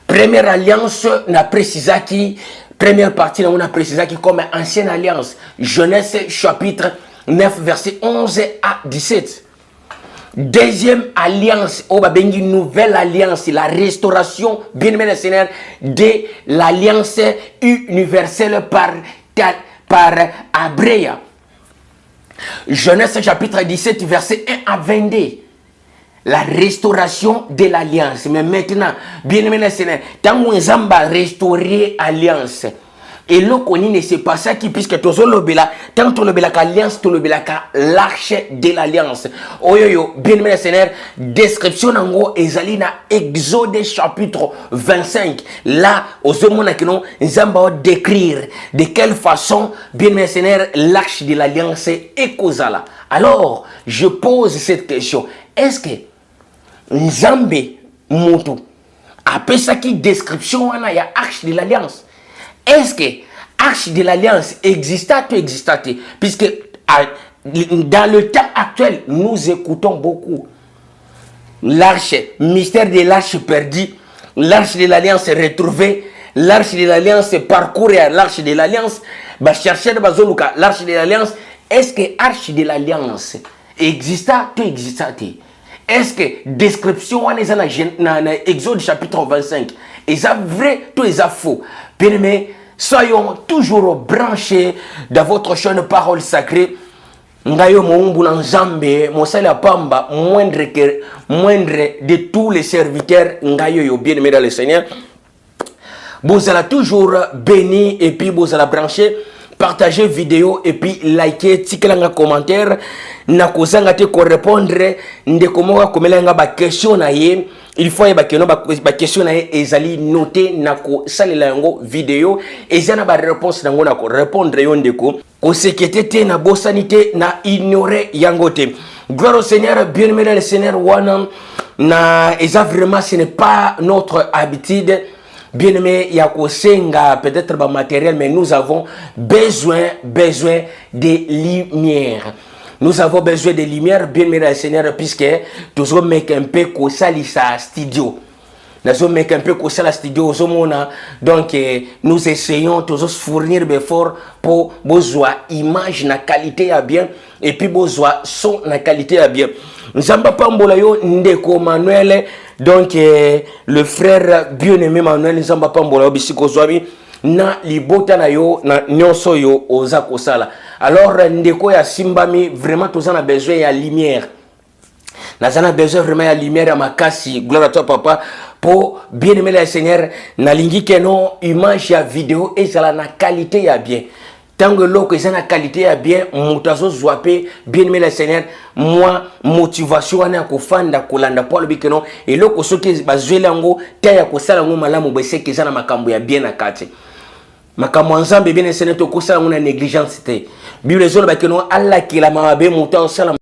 Première alliance na précisaki première partie na on a précisaki comme ancienne alliance. Genèse chapitre 9 verset 11 à 17. Deuxième alliance, une nouvelle alliance, la restauration, bien aimé le Seigneur, de l'alliance universelle par Abrea. Genèse chapitre 17, verset 1 à 22. La restauration de l'alliance. Mais maintenant, bien aimé le Seigneur, tant qu'on va restaurer l'alliance, et là, on ne sait pas ça qui, puisque tu as l'obéla, tant que l'obéla l'alliance, tu l'obéla l'arche de l'alliance. Oh yo yo, bien aimé Seigneur, description en gros, ezali na Exode chapitre 25. Là, aux hommes qui nous va décrire de quelle façon, bien aimé Seigneur, l'arche de l'alliance est causala. Alors, je pose cette question. Est-ce que Nzambe Moutou, après ça qui description, il y a arche de l'alliance? Est-ce que l'arche de l'alliance existate ou existate? Puisque dans le temps actuel, nous écoutons beaucoup l'arche, mystère de l'arche perdue, l'arche de l'alliance retrouvée, l'arche de l'alliance parcourir l'arche de l'alliance, chercher l'arche de l'alliance. Est-ce que l'arche de l'alliance existate ou existate? Est-ce que description on est dans Exode chapitre 25 est ça vrai ou est ça faux? Bien aimé, soyons toujours branchés dans votre chaîne parole sacrée. Ngayo moumbu na Nzambe, mosala pamba moindre de tous les serviteurs ngayo yo bien aimé dans le Seigneur. Vous allez toujours béni et puis vous allez brancher partagez vidéo et puis likez, tikelanga commentaire, na kozanga te ko répondre ndeko moka komelanga ba question na ye. Il faut ba question na ye ezali noter na ko salela yango vidéo ezana ba réponse nango na ko répondre yo ndeko ko sekete te na bosanité na ignorer yango te. Gloire au Seigneur, bien-aimé dans le Seigneur wana na eza vraiment ce n'est pas notre habitude. Bien-aimé, il y a peut-être pas matériel, mais nous avons besoin de lumière. Nous avons besoin de lumière, bien-aimé dans le Seigneur, puisque nous avons mis un peu comme ça studio. Nous avons mis un peu comme ça studio. Donc, nous essayons de fournir des efforts pour besoin image na qualité à bien et puis besoin son na qualité à bien. Nzamba pambola yo ndeko Manuel, donc le frère bien-aimé Manuel Nzamba pambola yo bisiko zwabi na libota na yo na nyonso yo oza kosala. Alors ndeko ya simbami vraiment tous on a besoin ya lumière. Nazana besoin vraiment ya lumière ya makasi. Gloire à toi papa pour bien-aimé le Seigneur na lingi keno image ya vidéo et ça na qualité ya bien. Tant que l'eau que la qualité est bien, moutazo zoapé, bien aimé le Seigneur, moi, motivation, on a kofanda, kolanda, pour le bikeno, et l'eau que ce qui est basé l'ango, taya kosalango malamu, bese qui zana makambo ya bien à kate. Makambo ensemble, bien le Seigneur, to kosalango na négligence te. Bible zone bakeno, Allah qui la mabe, moutazo salam.